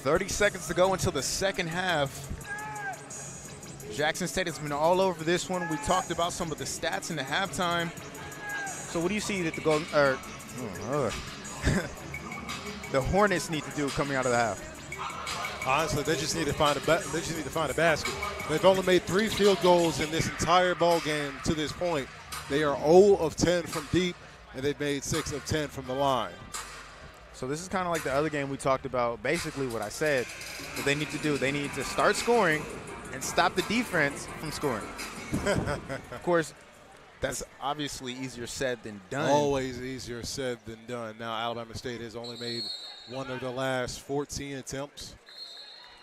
30 seconds to go until the second half. Jackson State has been all over this one. We talked about some of the stats in the halftime. So what do you see that the Hornets need to do coming out of the half? Honestly, they just need to find a basket. They've only made 3 field goals in this entire ball game to this point. They are 0 of 10 from deep, and they've made 6 of 10 from the line. So this is kind of like the other game we talked about. Basically what I said that they need to do. They need to start scoring and stop the defense from scoring. Of course, that's obviously easier said than done. Always easier said than done. Now Alabama State has only made 1 of the last 14 attempts.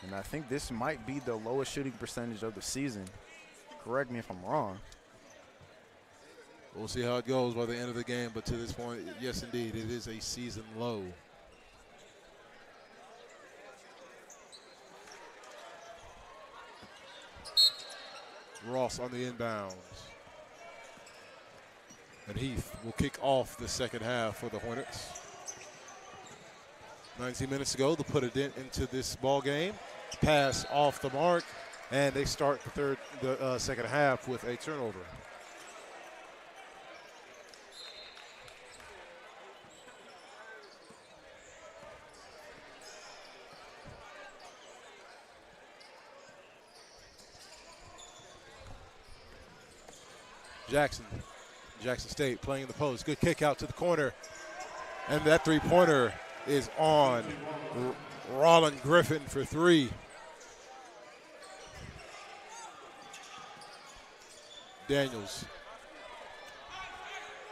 And I think this might be the lowest shooting percentage of the season. Correct me if I'm wrong. We'll see how it goes by the end of the game, but to this point, yes, indeed, it is a season low. Ross on the inbounds. And Heath will kick off the second half for the Hornets. 19 minutes ago, they put a dent into this ball game. Pass off the mark, and they start the second half with a turnover. Jackson State playing the post. Good kick out to the corner. And that three-pointer is on. Roland Griffin for three. Daniels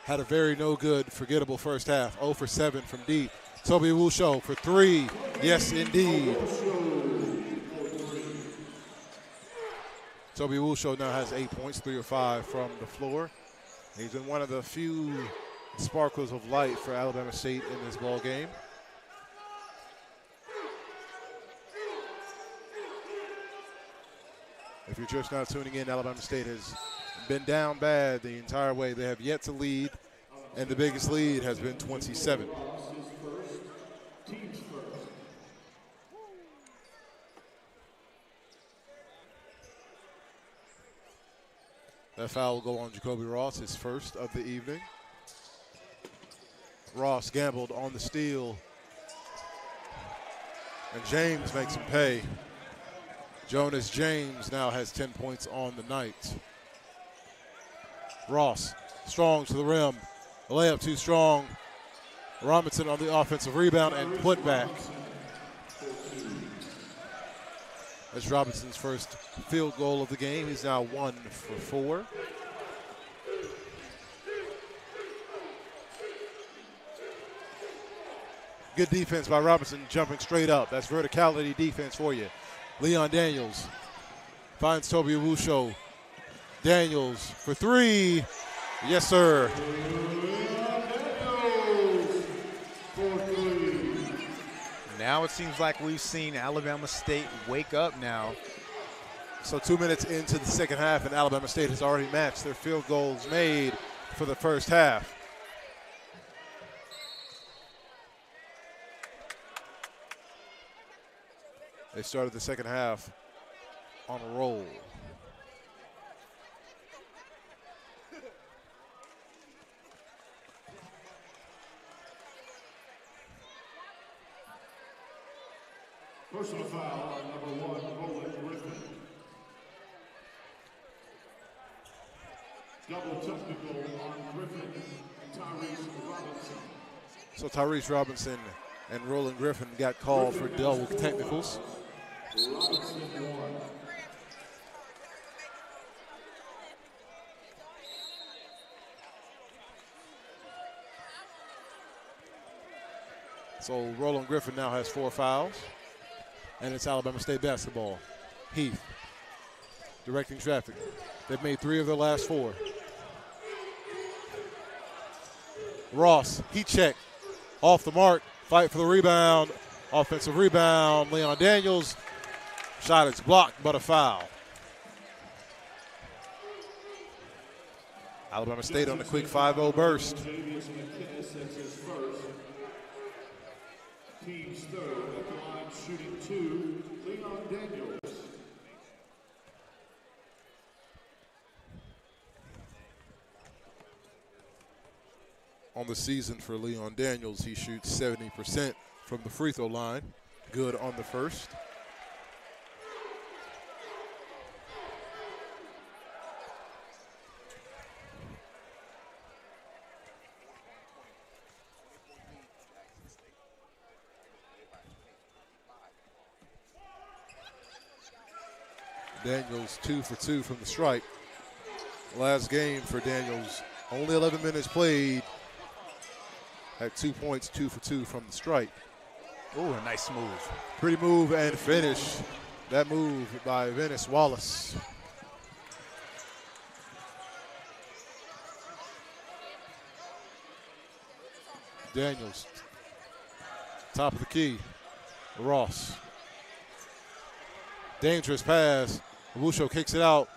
had a very no-good, forgettable first half. 0 for 7 from deep. Toby Wusho for three. Yes, indeed. Toby Wusho now has 8 points, 3 of 5 from the floor. He's been one of the few sparkles of light for Alabama State in this ball game. If you're just now tuning in, Alabama State has been down bad the entire way. They have yet to lead, and the biggest lead has been 27. That foul will go on Jacoby Ross, his first of the evening. Ross gambled on the steal. And James makes him pay. Jonas James now has 10 points on the night. Ross, strong to the rim. The layup too strong. Robinson on the offensive rebound and put back. That's Robinson's first field goal of the game. He's now 1 for 4. Good defense by Robinson, jumping straight up. That's verticality defense for you. Leon Daniels finds Toby Wusho. Daniels for three. Yes, sir. Now it seems like we've seen Alabama State wake up now. So 2 minutes into the second half, and Alabama State has already matched their field goals made for the first half. They started the second half on a roll. Personal foul on number 1, Roland Griffin. Double technical on Griffin and Tyrese Robinson. So Tyrese Robinson and Roland Griffin got called for double technicals. Robinson won. So Roland Griffin now has 4 fouls, and it's Alabama State basketball. Heath directing traffic. They've made 3 of their last 4. Ross, heat check, off the mark, fight for the rebound, offensive rebound. Leon Daniels, shot is blocked, but a foul. Alabama State on a quick 5-0 burst. Team's third at the line, shooting 2, Leon Daniels. On the season for Leon Daniels, he shoots 70% from the free throw line. Good on the first. Daniels 2 for 2 from the stripe. Last game for Daniels, only 11 minutes played. Had 2 points, 2 for 2 from the stripe. Ooh, a nice move. Pretty move and finish. That move by Venice Wallace. Daniels, top of the key. Ross. Dangerous pass. Wusho kicks it out.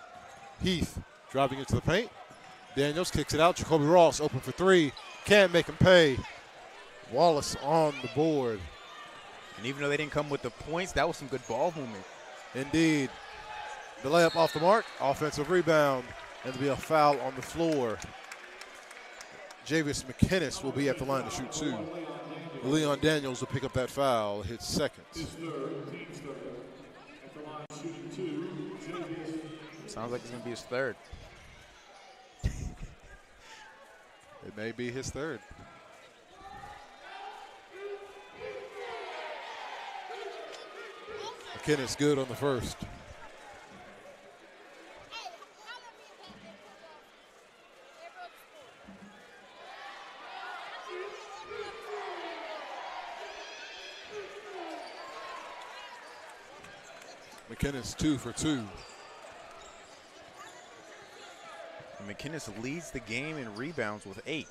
Heath driving into the paint. Daniels kicks it out. Jacoby Ross open for three. Can't make him pay. Wallace on the board. And even though they didn't come with the points, that was some good ball movement. Indeed. The layup off the mark. Offensive rebound. And there'll be a foul on the floor. Javius McInnes will be at the line to shoot two. Leon Daniels will pick up that foul. Hits seconds. Sounds like it's going to be his third. It may be his third. McInnes good on the first. McInnes 2 for 2. And McInnes leads the game in rebounds with 8.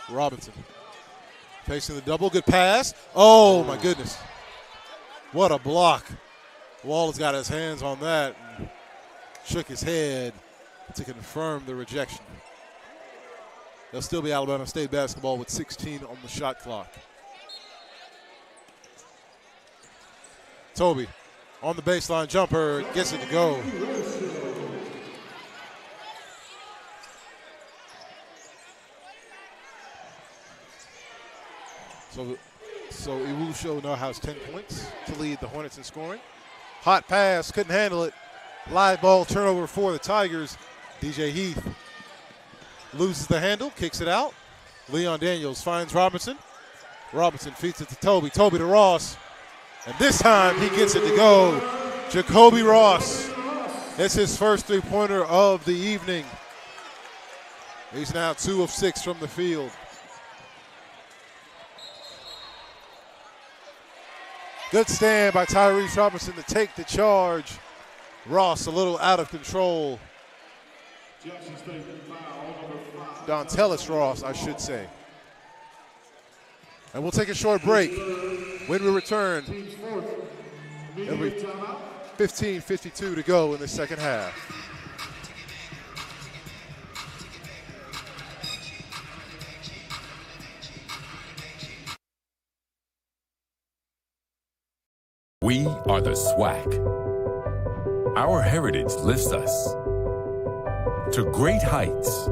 Robinson facing the double. Good pass. Oh, my goodness. What a block. Wallace got his hands on that and shook his head to confirm the rejection. There'll still be Alabama State basketball with 16 on the shot clock. Toby on the baseline jumper, gets it to go. So Iwusho now has 10 points to lead the Hornets in scoring. Hot pass, couldn't handle it. Live ball turnover for the Tigers. DJ Heath loses the handle, kicks it out. Leon Daniels finds Robinson. Robinson feeds it to Toby. Toby to Ross. And this time he gets it to go. Jacoby Ross. It's his first three-pointer of the evening. He's now 2 of 6 from the field. Good stand by Tyrese Robinson to take the charge. Ross a little out of control. Dontellis Ross, I should say. And we'll take a short break. When we return, it'll be 15:52 to go in the second half. We are the SWAC. Our heritage lifts us to great heights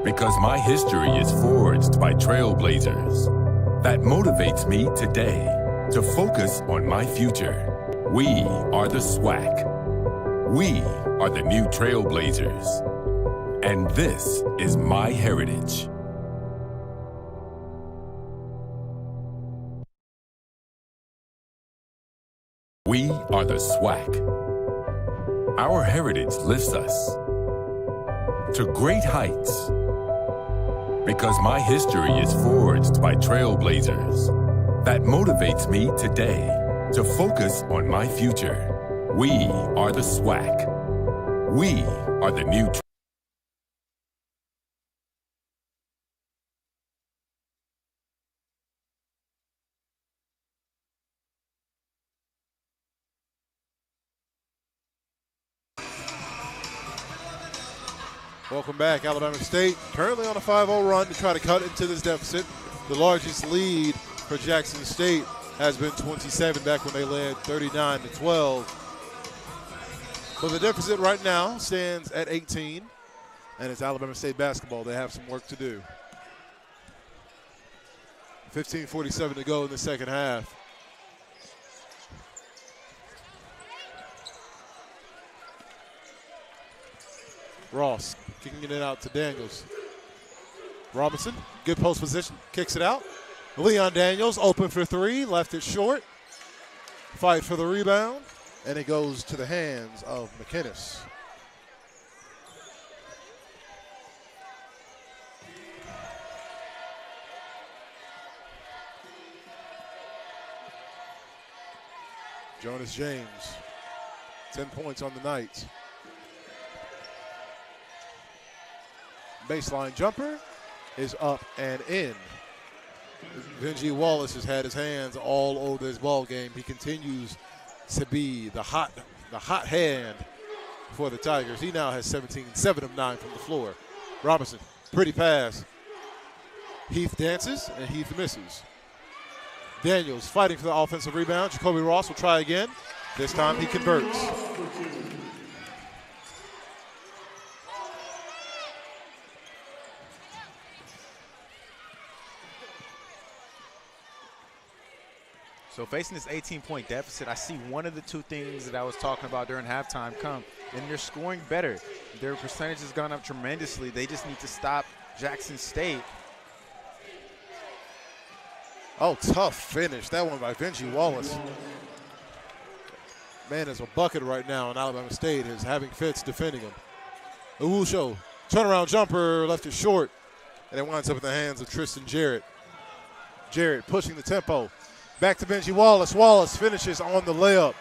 because my history is forged by trailblazers. That motivates me today to focus on my future. We are the SWAC. We are the new trailblazers. And this is my heritage. We are the SWAC. Our heritage lifts us to great heights because my history is forged by trailblazers. That motivates me today to focus on my future. We are the SWAC. We are the new Welcome back, Alabama State. Currently on a 5-0 run to try to cut into this deficit. The largest lead for Jackson State has been 27 back when they led 39-12. But the deficit right now stands at 18, and it's Alabama State basketball. They have some work to do. 15:47 to go in the second half. Ross kicking it out to Daniels. Robinson, good post position, kicks it out. Leon Daniels open for three, left it short. Fight for the rebound, and it goes to the hands of McInnes. Jonas James, 10 points on the night. Baseline jumper is up and in. Benji Wallace has had his hands all over this ball game. He continues to be the hot hand for the Tigers. He now has 17, 7 of 9 from the floor. Robinson, pretty pass. Heath dances, and Heath misses. Daniels fighting for the offensive rebound. Jacoby Ross will try again. This time he converts. So facing this 18-point deficit, I see one of the two things that I was talking about during halftime come, and they're scoring better. Their percentage has gone up tremendously. They just need to stop Jackson State. Oh, tough finish. That one by Benji Wallace. Man is a bucket right now, and Alabama State is having fits defending him. Owusu, turnaround jumper, left it short, and it winds up in the hands of Tristan Jarrett. Jarrett pushing the tempo. Back to Benji Wallace. Wallace finishes on the layup.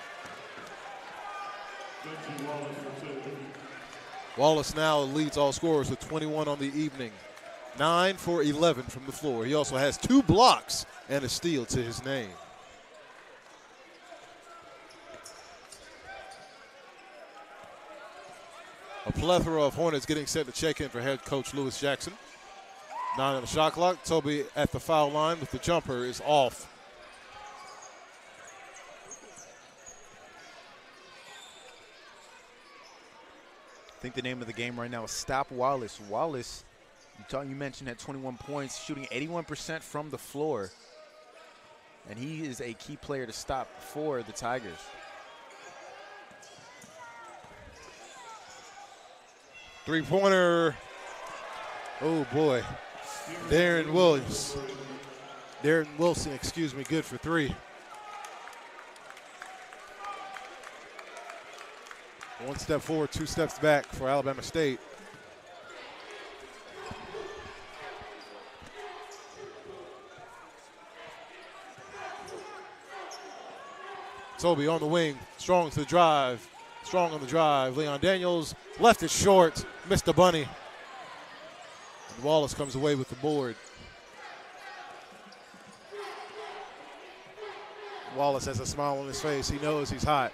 Wallace now leads all scorers with 21 on the evening. 9 for 11 from the floor. He also has 2 blocks and a steal to his name. A plethora of Hornets getting set to check in for head coach Lewis Jackson. 9 on the shot clock. Toby at the foul line with the jumper is off. I think the name of the game right now is Stop Wallace. Wallace, you mentioned, had 21 points, shooting 81% from the floor. And he is a key player to stop for the Tigers. Three-pointer. Oh, boy. Darren Wilson, good for 3. One step forward, 2 steps back for Alabama State. Toby on the wing, strong to the drive. Strong on the drive. Leon Daniels left it short, missed the bunny. And Wallace comes away with the board. Wallace has a smile on his face. He knows he's hot.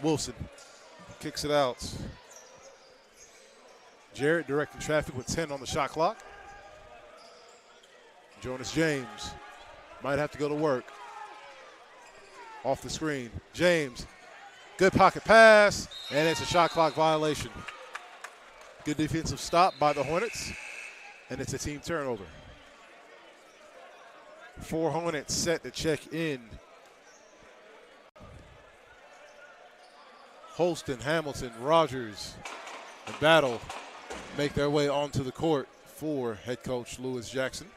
Wilson kicks it out. Jarrett directing traffic with 10 on the shot clock. Jonas James might have to go to work. Off the screen. James, good pocket pass, and it's a shot clock violation. Good defensive stop by the Hornets, and it's a team turnover. 4 Hornets set to check in. Holston, Hamilton, Rogers, and Battle make their way onto the court for head coach Lewis Jackson.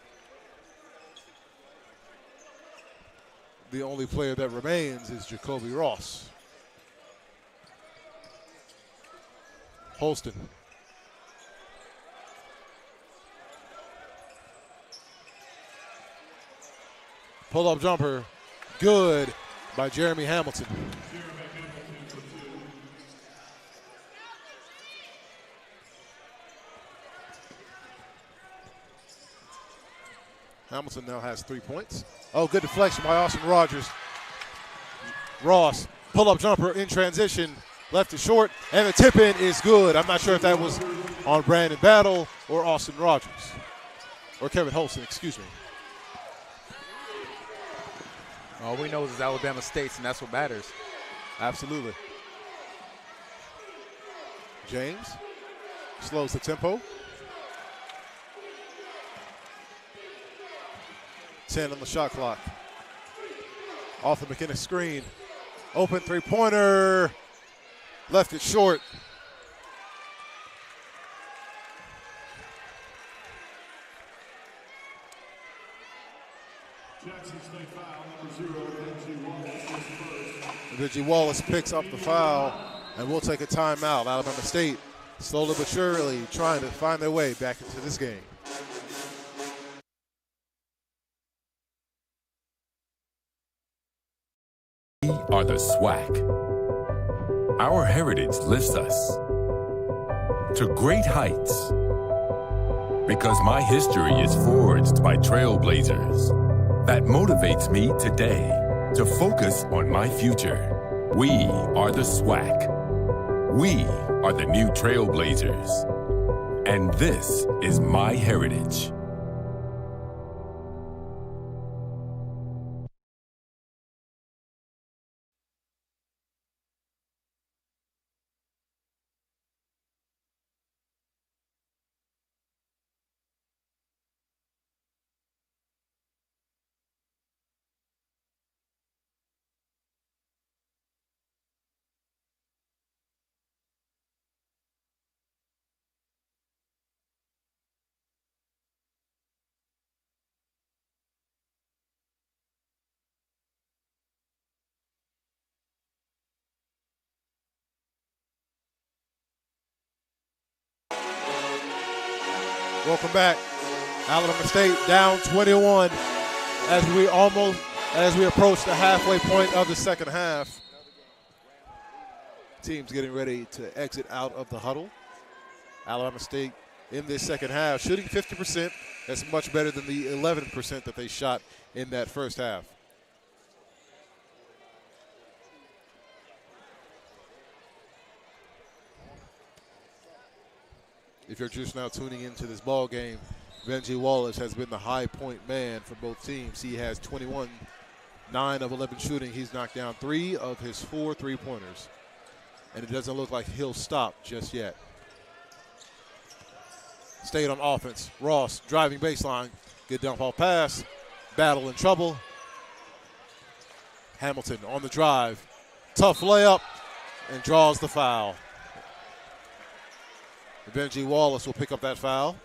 The only player that remains is Jacoby Ross. Holston. Pull-up jumper, good by Jeremy Hamilton. Hamilton now has 3 points. Oh, good deflection by Austin Rogers. Ross, pull-up jumper in transition, left it short, and the tip-in is good. I'm not sure if that was on Brandon Battle or Austin Rogers, or Kevin Holston, excuse me. All we know is Alabama State, and that's what matters. Absolutely. James slows the tempo. 10 on the shot clock. Off the McKinnon screen. Open three-pointer. Left it short. Benji Wallace picks up the foul, and we'll take a timeout. Alabama State slowly but surely trying to find their way back into this game. We are the SWAC. Our heritage lifts us to great heights because my history is forged by trailblazers that motivates me today to focus on my future. We are the SWAC. We are the new trailblazers. And this is my heritage. Welcome back. Alabama State down 21 as we approach the halfway point of the second half. Teams getting ready to exit out of the huddle. Alabama State in this second half shooting 50%. That's much better than the 11% that they shot in that first half. If you're just now tuning into this ball game, Benji Wallace has been the high point man for both teams. He has 21, 9 of 11 shooting. He's knocked down 3 of his 4 3-pointers. And it doesn't look like he'll stop just yet. State on offense. Ross driving baseline. Good dump off pass. Battle in trouble. Hamilton on the drive. Tough layup and draws the foul. Benji Wallace will pick up that foul.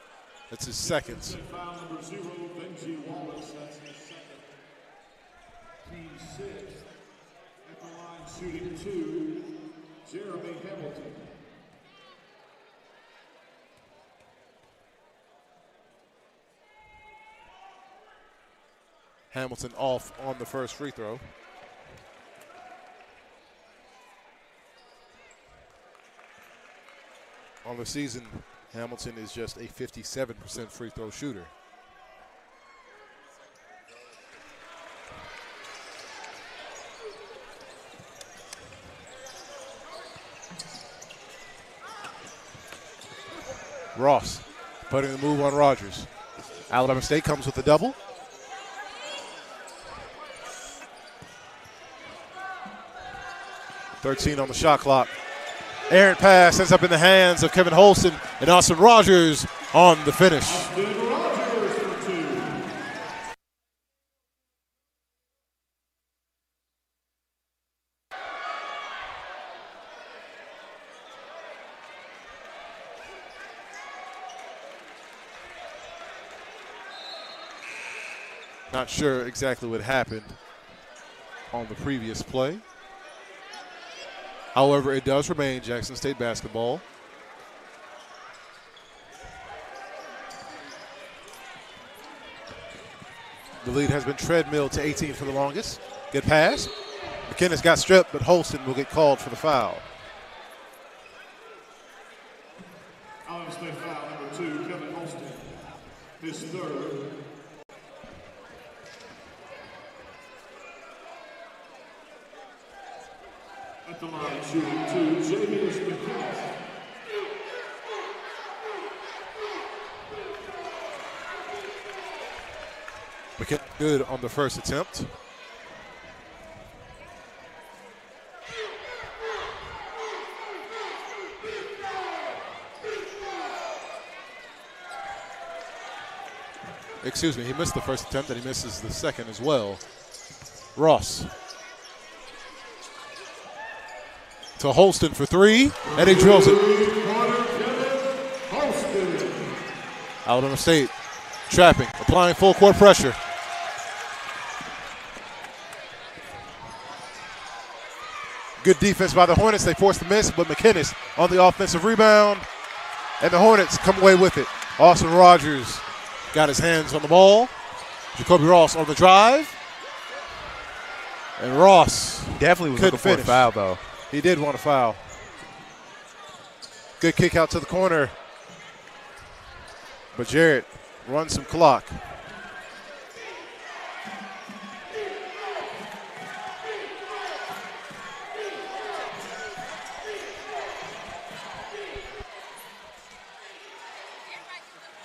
That's his second. Foul number 0, Benji Wallace. That's his second. Team 6 at the line shooting 2, Jeremy Hamilton. Hamilton off on the first free throw. On the season, Hamilton is just a 57% free throw shooter. Ross putting the move on Rogers. Alabama State comes with a double. .13 on the shot clock. Errant pass ends up in the hands of Kevin Holston and Austin Rogers on the finish. Not sure exactly what happened on the previous play. However, it does remain Jackson State basketball. The lead has been treadmill to 18 for the longest. Good pass. McKinnis got stripped, but Holston will get called for the foul. Alabama State foul number 2, Kevin Holston. His third. At the line shooting 2, James McKinnis. McKinnis good on the first attempt. Excuse me, he missed the first attempt and he misses the second as well. Ross. To Holston for 3, and he drills it. Alabama State trapping, applying full court pressure. Good defense by the Hornets. They force the miss, but McKinnis on the offensive rebound, and the Hornets come away with it. Austin Rogers got his hands on the ball. Jacoby Ross on the drive. And Ross definitely was looking for a foul, though. He did want a foul. Good kick out to the corner. But Jarrett runs some clock.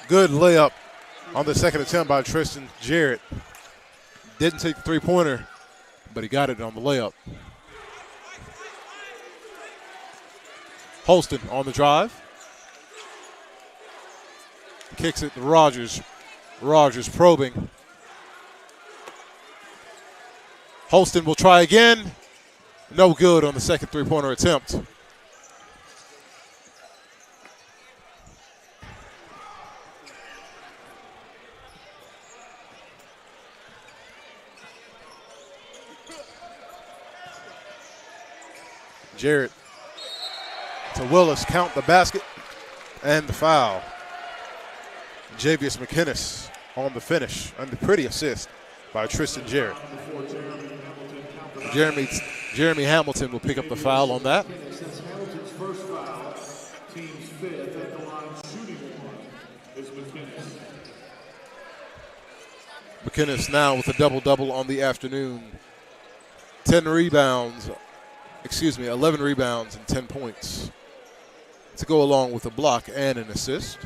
Good layup on the second attempt by Tristan Jarrett. Didn't take the three-pointer, but he got it on the layup. Holston on the drive. Kicks it to Rogers. Rogers probing. Holston will try again. No good on the second three-pointer attempt. Jarrett to Wallace, count the basket and the foul. Javius McInnes on the finish, and the pretty assist by Tristan Jarrett. Jeremy Hamilton will pick up the foul on that. That's Hamilton's first foul. Team's fifth at the line, shooting one is McInnes. McInnes now with a double-double on the afternoon. 11 rebounds and 10 points to go along with a block and an assist.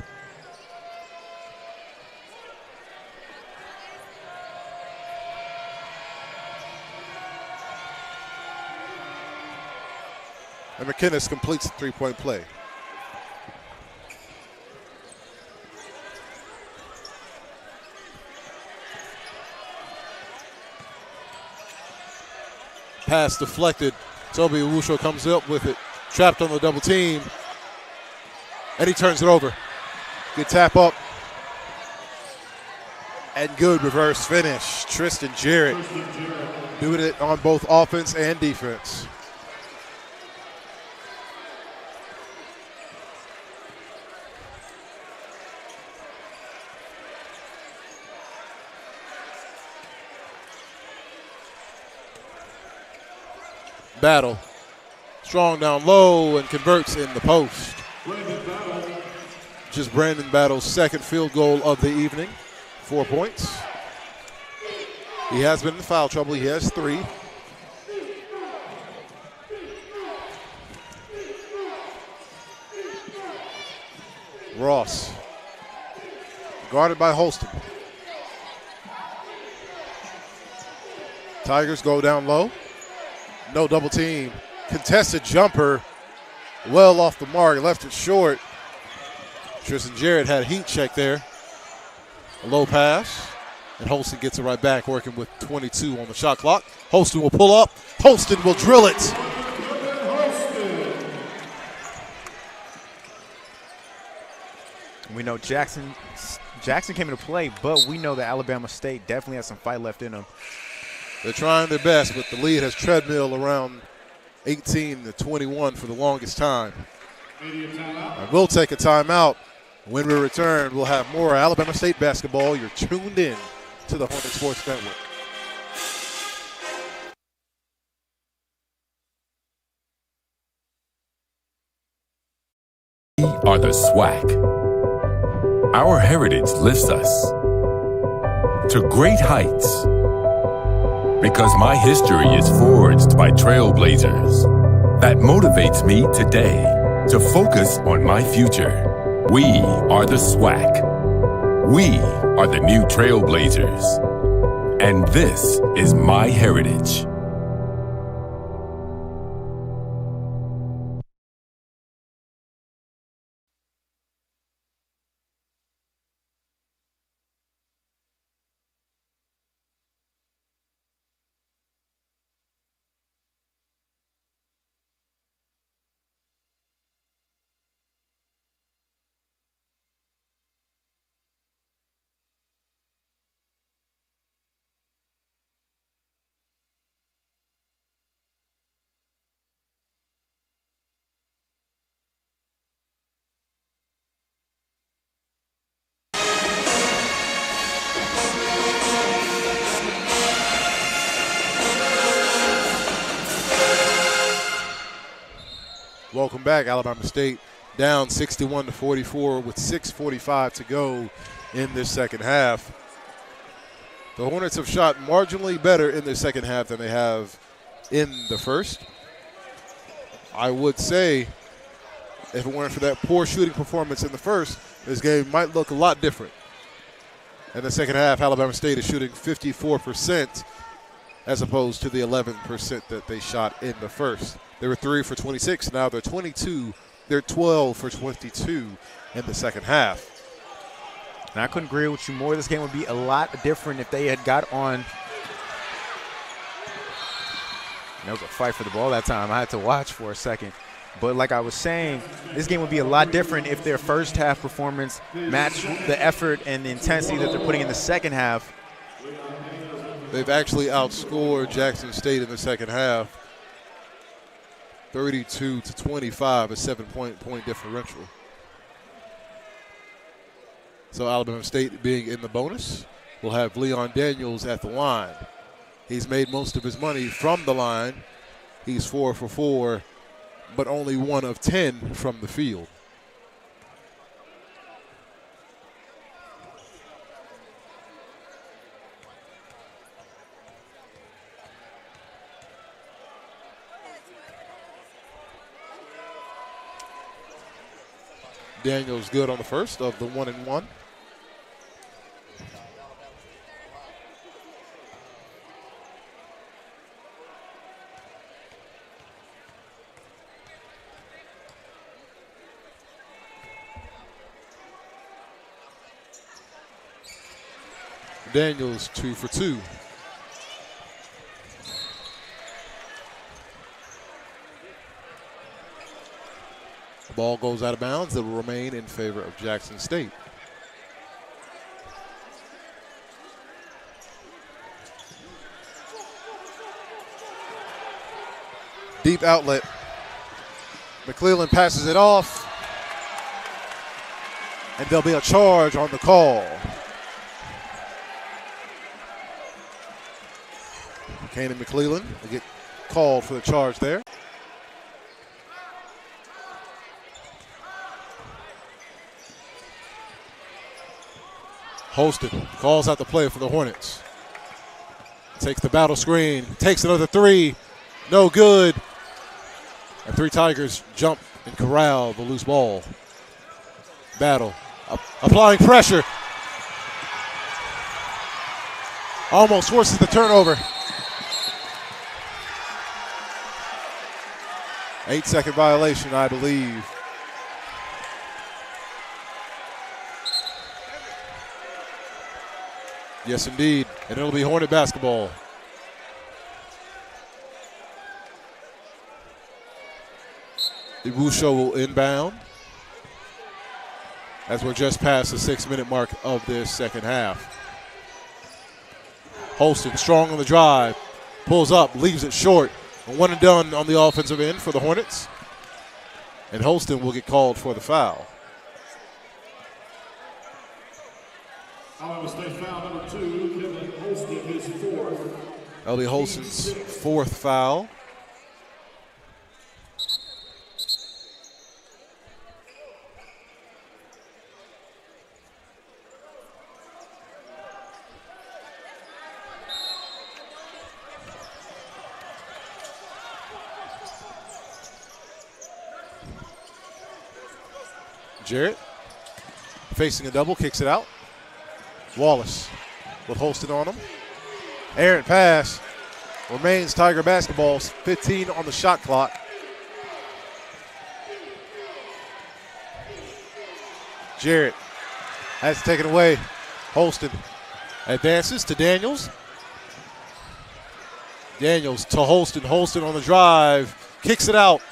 And McInnes completes the three-point play. Pass deflected. Toby Owusu comes up with it. Trapped on the double team. And he turns it over. Good tap up. And good reverse finish. Tristan Jarrett doing it on both offense and defense. Battle. Strong down low and converts in the post. Just Brandon Battle's second field goal of the evening. 4 points. He has been in foul trouble. He has 3. Ross. Guarded by Holston. Tigers go down low. No double team. Contested jumper. Well off the mark. Left it short. Tristan Jarrett had a heat check there. A low pass. And Holston gets it right back, working with 22 on the shot clock. Holston will pull up. Holston will drill it. We know Jackson came into play, but we know that Alabama State definitely has some fight left in them. They're trying their best, but the lead has treadmill around 18-21 for the longest time. And we'll take a timeout. When we return, we'll have more Alabama State basketball. You're tuned in to the Hornet Sports Network. We are the SWAC. Our heritage lifts us to great heights. Because my history is forged by trailblazers. That motivates me today to focus on my future. We are the SWAC. We are the new trailblazers. And this is my heritage. Welcome back. Alabama State down 61-44 with 6:45 to go in this second half. The Hornets have shot marginally better in the second half than they have in the first. I would say if it weren't for that poor shooting performance in the first, this game might look a lot different. In the second half, Alabama State is shooting 54% as opposed to the 11% that they shot in the first. They were 3 for 26. Now they're 12 for 22 in the second half. And I couldn't agree with you more. This game would be a lot different if they had got on. There was a fight for the ball that time. I had to watch for a second. But like I was saying, this game would be a lot different if their first half performance matched the effort and the intensity that they're putting in the second half. They've actually outscored Jackson State in the second half, 32-25, a 7-point differential. So Alabama State being in the bonus will have Leon Daniels at the line. He's made most of his money from the line. He's 4 for 4, but only 1 of 10 from the field. Daniels good on the first of the 1-and-1. Daniels 2 for 2. The ball goes out of bounds. It will remain in favor of Jackson State. Deep outlet. McClellan passes it off. And there'll be a charge on the call. Kane and McClellan will get called for the charge there. Holston calls out the play for the Hornets. Takes the battle screen, takes another three, no good. And 3 Tigers jump and corral the loose ball. Battle, applying pressure. Almost forces the turnover. 8-second violation, I believe. Yes, indeed. And it'll be Hornet basketball. Iwusho will inbound as we're just past the 6-minute mark of this second half. Holston strong on the drive, pulls up, leaves it short. A 1-and-done on the offensive end for the Hornets. And Holston will get called for the foul. Alabama State foul number 2, Kevin Holston, his 4th. That'll be Holston's 4th foul. Jarrett facing a double, kicks it out. Wallace with Holston on him. Errant pass. Remains Tiger basketball. 15 on the shot clock. Jarrett has it taken away. Holston advances to Daniels. Daniels to Holston. Holston on the drive. Kicks it out.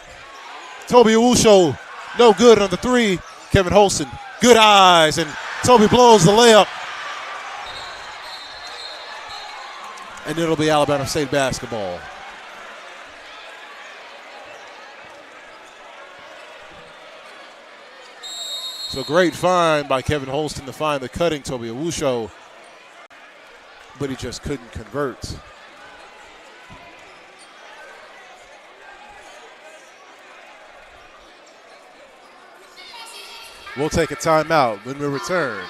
Toby Iwusho, no good on the 3. Kevin Holston, good eyes, and Toby blows the layup. And it'll be Alabama State basketball. So great find by Kevin Holston to find the cutting Toby Iwusho, but he just couldn't convert. We'll take a timeout. When we return,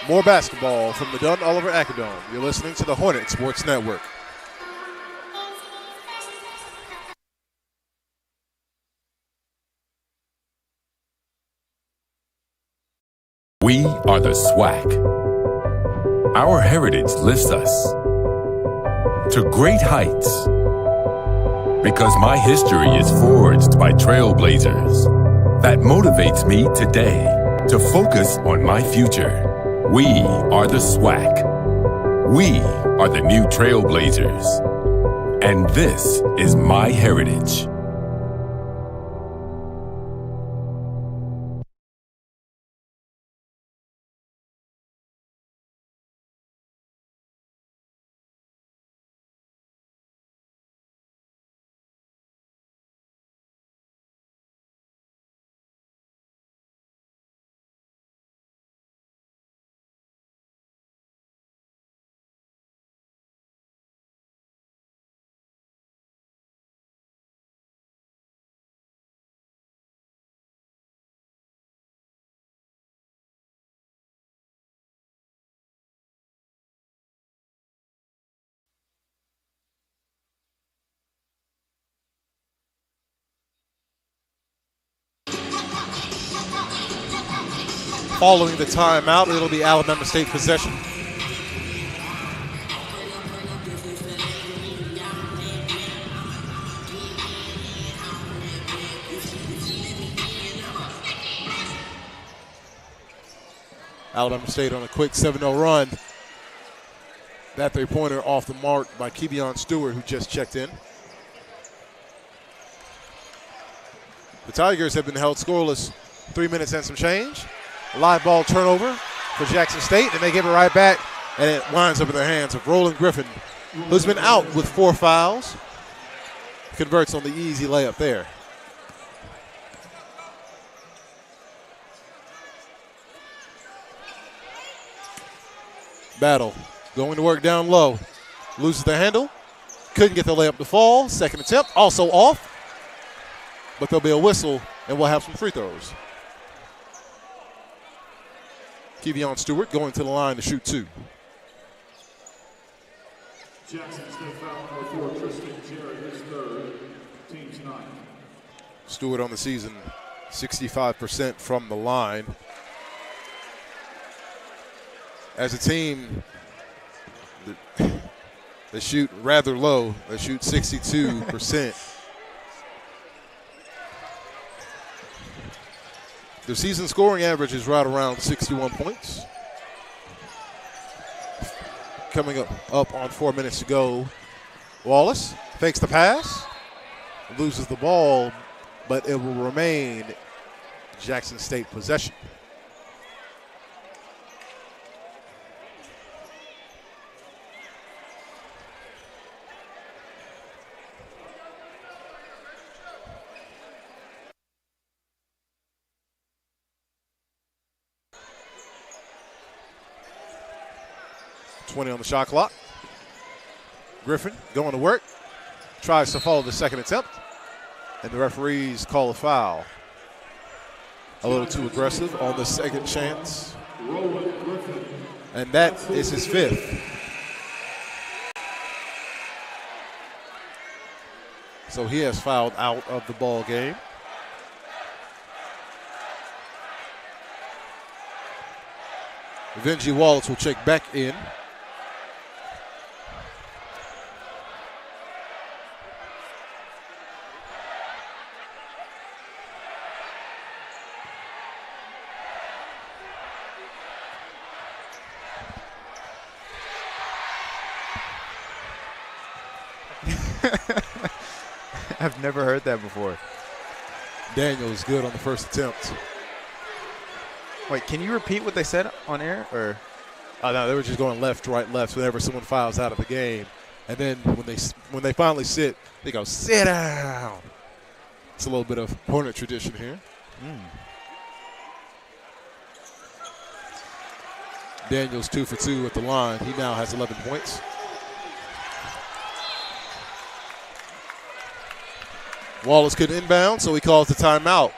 More basketball from the Dunn Oliver Acadome. You're listening to the Hornet Sports Network. We are the SWAC. Our heritage lifts us to great heights because my history is forged by trailblazers. That motivates me today to focus on my future. We are the SWAC. We are the new trailblazers. And this is my heritage. Following the timeout, it'll be Alabama State possession. Alabama State on a quick 7-0 run. That three-pointer off the mark by Kevion Stewart, who just checked in. The Tigers have been held scoreless 3 minutes and some change. Live ball turnover for Jackson State, and they give it right back, and it winds up in the hands of Roland Griffin, who's been out with 4 fouls. Converts on the easy layup there. Battle going to work down low. Loses the handle. Couldn't get the layup to fall. Second attempt, also off. But there'll be a whistle, and we'll have some free throws. Kevion Stewart going to the line to shoot 2. Jackson State foul number 4, Tristan Jarrett, his third, team's 9. Stewart on the season, 65% from the line. As a team, they shoot rather low. They shoot 62%. Their season scoring average is right around 61 points. Coming up on 4 minutes to go. Wallace fakes the pass, loses the ball, but it will remain Jackson State possession. .20 on the shot clock. Griffin going to work. Tries to follow the second attempt. And the referees call a foul. A little too aggressive on the second chance. And that is his 5th. So he has fouled out of the ball game. Benji Wallace will check back in. I've never heard that before. Daniels good on the first attempt. Wait, can you repeat what they said on air? Or no, they were just going left, right, left whenever someone fouls out of the game. And then when they finally sit, they go, sit down. It's a little bit of Hornet tradition here. Daniels 2 for 2 at the line. He now has 11 points. Wallace couldn't inbound, so he calls the timeout.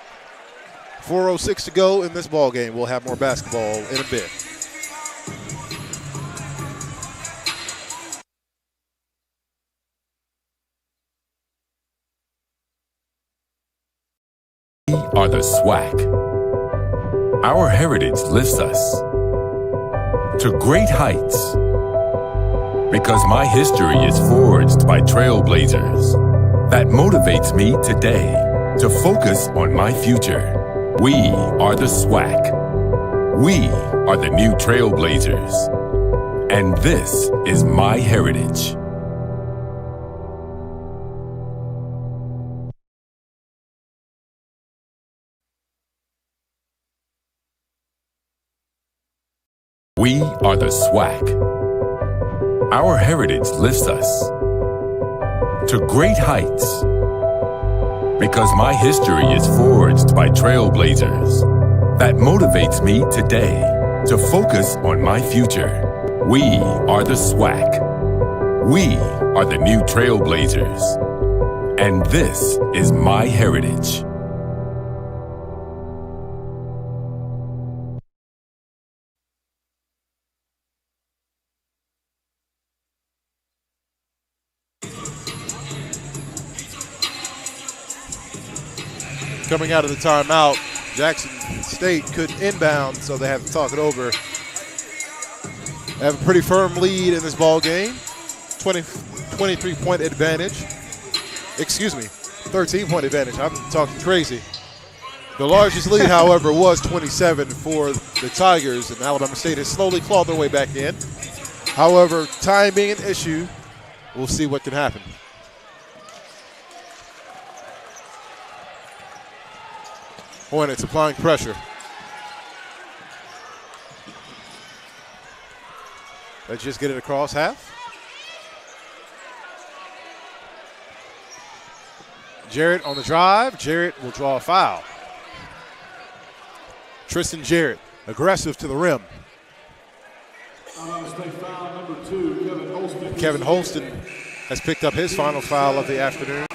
4:06 to go in this ball game. We'll have more basketball in a bit. are the SWAC. Our heritage lifts us to great heights because my history is forged by trailblazers. That motivates me today to focus on my future. We are the SWAC. We are the new trailblazers. And this is my heritage. We are the SWAC. Our heritage lifts us to great heights because my history is forged by trailblazers. That motivates me today to focus on my future. We are the SWAC. We are the new trailblazers. And this is my heritage. Coming out of the timeout, Jackson State couldn't inbound, so they had to talk it over. They have a pretty firm lead in this ball game. 23-point advantage. Excuse me, 13-point advantage. I'm talking crazy. The largest lead, however, was 27 for the Tigers, and Alabama State has slowly clawed their way back in. However, time being an issue, we'll see what can happen. Hornets applying pressure. Let's just get it across half. Jarrett on the drive. Jarrett will draw a foul. Tristan Jarrett, aggressive to the rim. Foul number 2, Kevin Holston has picked up his final foul of the afternoon.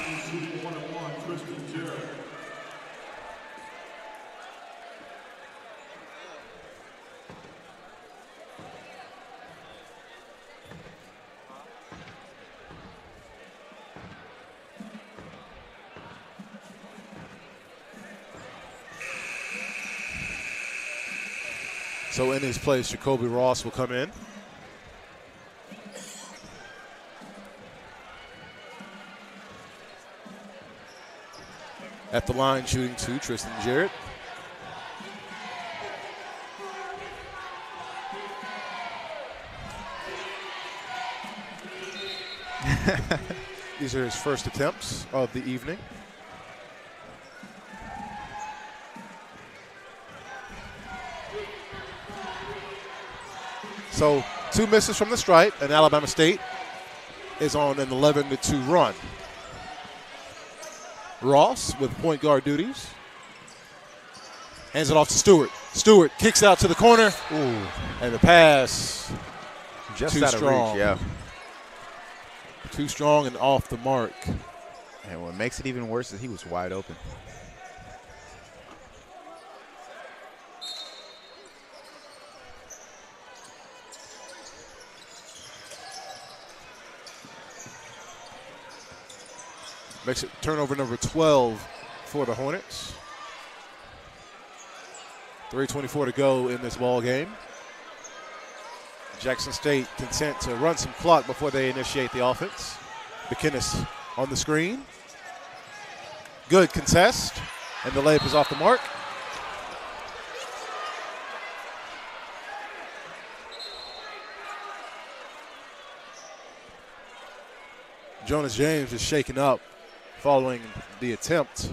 So in his place, Jacoby Ross will come in. At the line, shooting 2, Tristan Jarrett. These are his first attempts of the evening. So 2 misses from the stripe, and Alabama State is on an 11-2 run. Ross with point guard duties. Hands it off to Stewart. Stewart kicks out to the corner. Ooh. And the pass just too out strong. of reach, yeah. Too strong and off the mark. And what makes it even worse is he was wide open. Makes it turnover number 12 for the Hornets. 3:24 to go in this ball game. Jackson State content to run some clock before they initiate the offense. McInnes on the screen. Good contest, and the layup is off the mark. Jonas James is shaken up following the attempt.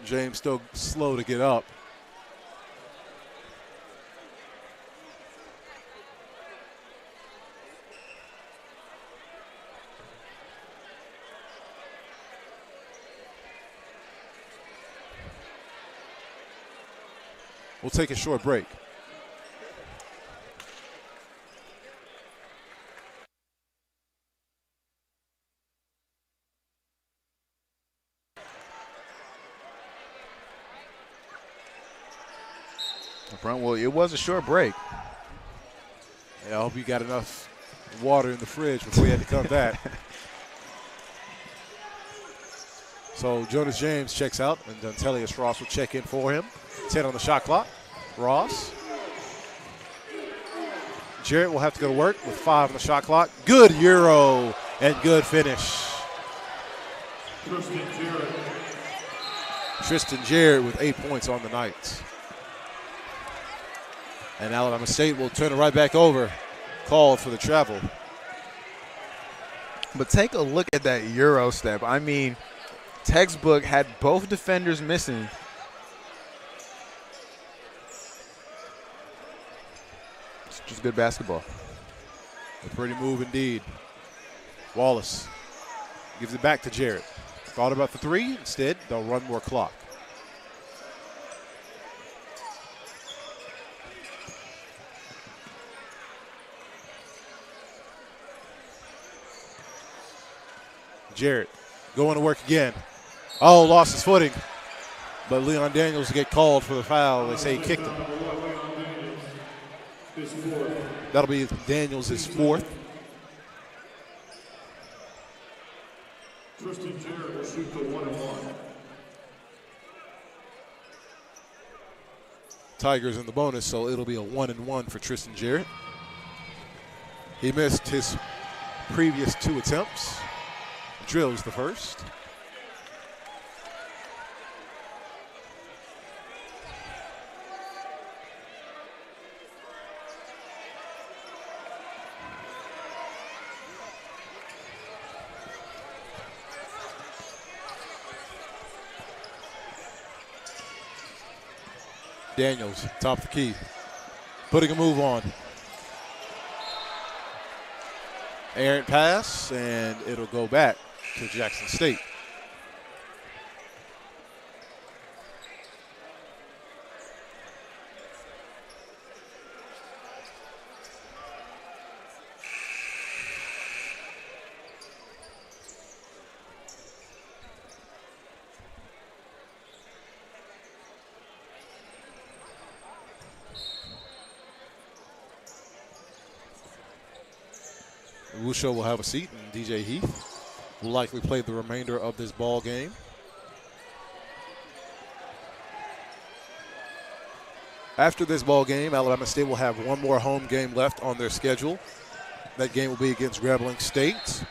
James still slow to get up. We'll take a short break. Well, it was a short break. Yeah, I hope you got enough water in the fridge before he had to come back. So Jonas James checks out, and Dontelius Ross will check in for him. 10 on the shot clock. Ross. Jarrett will have to go to work with 5 on the shot clock. Good Euro and good finish. Tristan Jarrett with 8 points on the night. And Alabama State will turn it right back over. Called for the travel. But take a look at that Euro step. I mean, textbook had both defenders missing. It's just good basketball. A pretty move indeed. Wallace gives it back to Jarrett. Thought about the 3. Instead, they'll run more clock. Jarrett going to work again. Oh, lost his footing. But Leon Daniels get called for the foul. They say he kicked him. That'll be Daniels' 4th. Tristan Jarrett will shoot the 1-1. Tigers in the bonus, so it'll be a 1-1 for Tristan Jarrett. He missed his previous 2 attempts. Drills the first. Daniels, top of the key, putting a move on. Errant pass, and it'll go back to Jackson State. Wusho will have a seat, and DJ Heath will likely play the remainder of this ball game. After this ball game, Alabama State will have one more home game left on their schedule. That game will be against Grambling State,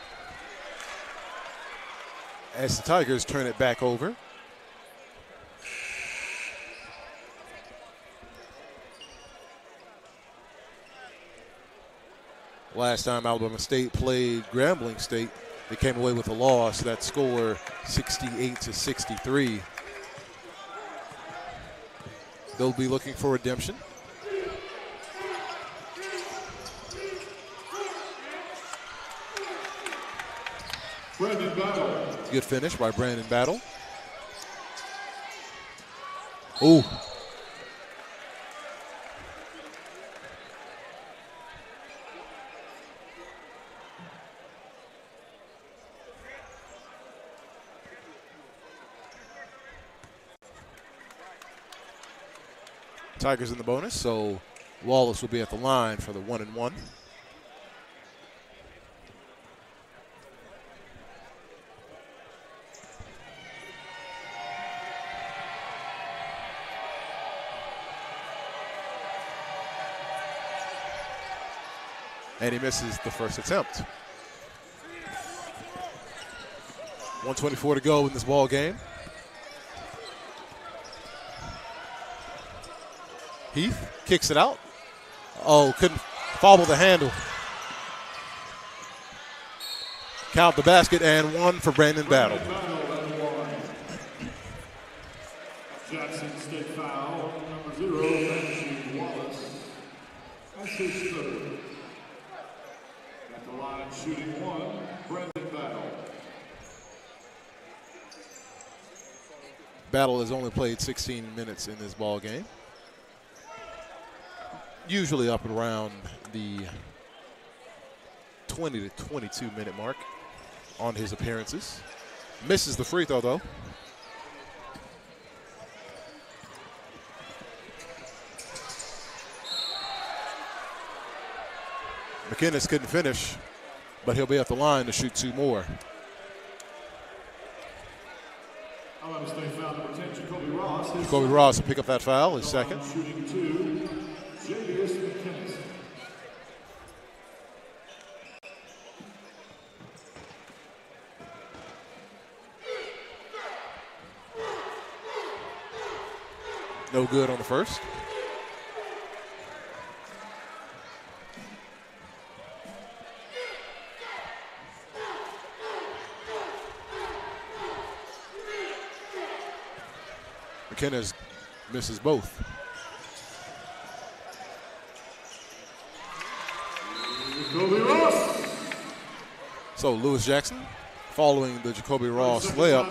as the Tigers turn it back over. Last time Alabama State played Grambling State, they came away with a loss. That score 68-63. They'll be looking for redemption. Brandon Battle. Good finish by Brandon Battle. Ooh. Tigers in the bonus, so Wallace will be at the line for the 1-1. And he misses the first attempt. 1:24 to go in this ball game. Heath kicks it out. Oh, couldn't fumble the handle. Count the basket and 1 for Brandon Battle. Jackson State foul, number 0, Benji Wallace. That's his 3rd. At the line, shooting 1, Brandon Battle. Battle has only played 16 minutes in this ball game. Usually up around the 20 to 22 minute mark on his appearances. Misses the free throw though. McInnes couldn't finish, but he'll be at the line to shoot 2 more. Alabama State foul number 10, Jacoby Ross. Jacoby Ross will pick up that foul, his second. Shooting 2, J.S. McInnes. No good on the first. McInnes misses both. So Lewis Jackson, following the Jacoby Ross layup,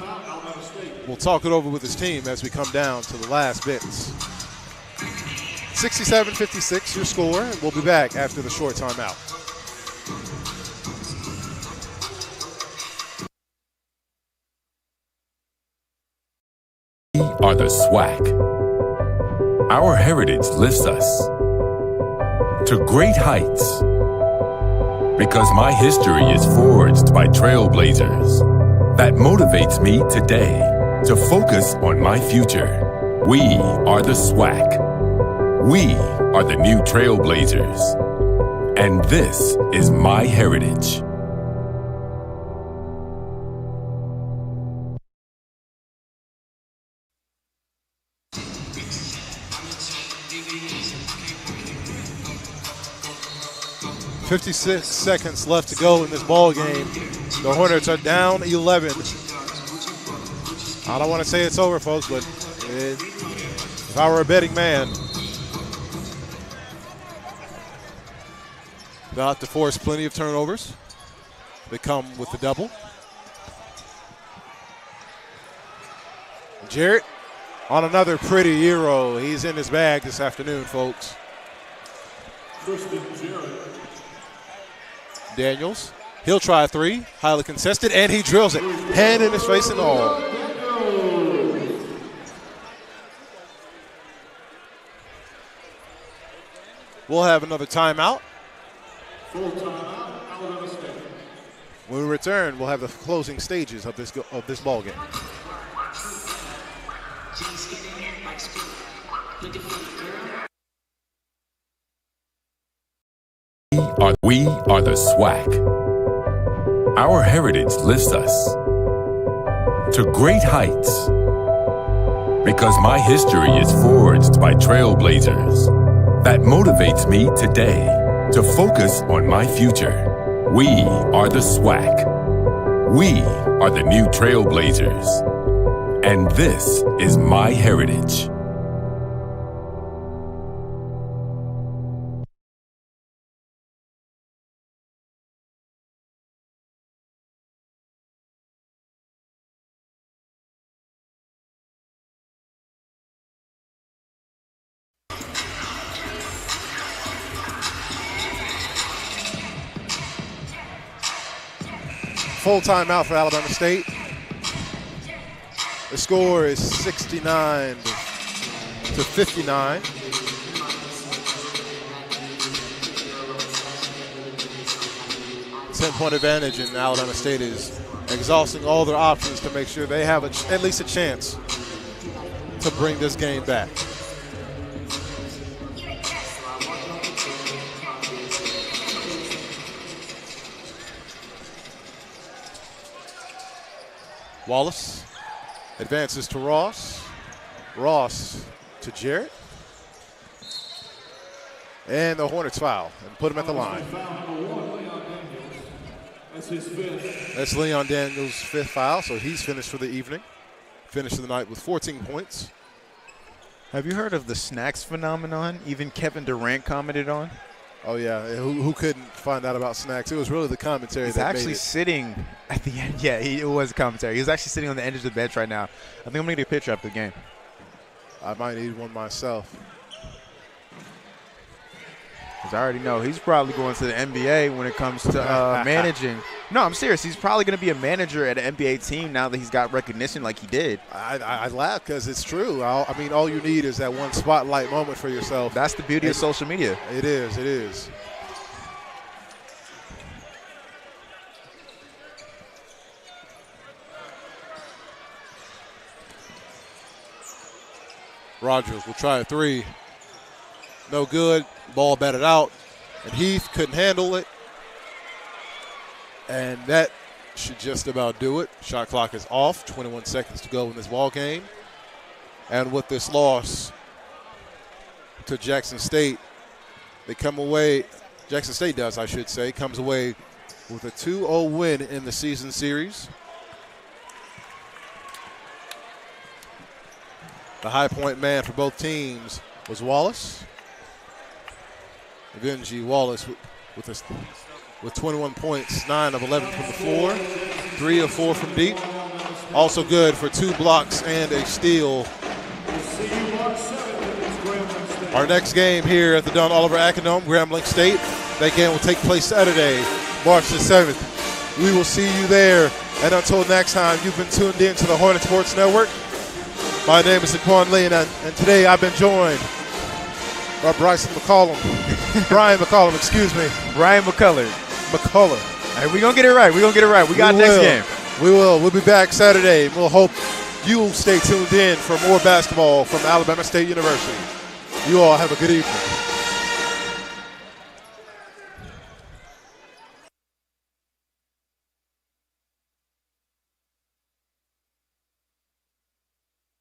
will talk it over with his team as we come down to the last bits. 67-56 your score, and we'll be back after the short timeout. We are the SWAC. Our heritage lifts us to great heights because my history is forged by trailblazers that motivates me today to focus on my future. We are the SWAC. We are the new trailblazers. And this is my heritage. .56 seconds left to go in this ball game. The Hornets are down 11. I don't want to say it's over, folks, but if I were a betting man, they'll have to force plenty of turnovers. They come with the double. Jarrett on another pretty Euro. He's in his bag this afternoon, folks. Tristan Jarrett. Daniels, he'll try a 3, highly contested, and he drills it. Hand in his face and all. We'll have another timeout. Full timeout, Alabama State. When we return, we'll have the closing stages of this ball game. We are the SWAC. Our heritage lifts us to great heights because my history is forged by trailblazers that motivates me today to focus on my future. We are the SWAC. We are the new trailblazers. And this is my heritage. Full timeout for Alabama State. The score is 69 to 59. Ten-point advantage, and Alabama State is exhausting all their options to make sure they have at least a chance to bring this game back. Wallace advances to Ross. Ross to Jarrett. And the Hornets foul and put him at the line. That's his fifth. That's Leon Daniels' 5th foul, so he's finished for the evening. Finished the night with 14 points. Have you heard of the snacks phenomenon? Even Kevin Durant commented on. Oh, yeah. Who couldn't find out about snacks? It was really the commentary that made it. He's actually sitting at the end. Yeah, it was commentary. He was actually sitting on the edge of the bench right now. I think I'm going to get a picture after the game. I might need one myself. Because I already know he's probably going to the NBA when it comes to managing. No, I'm serious. He's probably going to be a manager at an NBA team now that he's got recognition like he did. I laugh because it's true. I mean, all you need is that one spotlight moment for yourself. That's the beauty of social media. It is. It is. Rogers will try a three. No good. Ball batted out. And Heath couldn't handle it. And that should just about do it. Shot clock is off. 21 seconds to go in this ball game. And with this loss to Jackson State, they come away, Jackson State does, I should say, comes away with a 2-0 win in the season series. The high point man for both teams was Wallace. Benji Wallace with 21 points, 9 of 11 from the floor, 3 of 4 from deep. Also good for 2 blocks and a steal. Our next game here at the Don Oliver Acadome, Grambling State. That game will take place Saturday, March the 7th. We will see you there. And until next time, you've been tuned in to the Hornet Sports Network. My name is Daquan Lee, and today I've been joined by Brian McCollum, excuse me. Brian McCullough. McCullough. Hey, we're going to get it right. We got next game. We will. We'll be back Saturday. We'll hope you'll stay tuned in for more basketball from Alabama State University. You all have a good evening.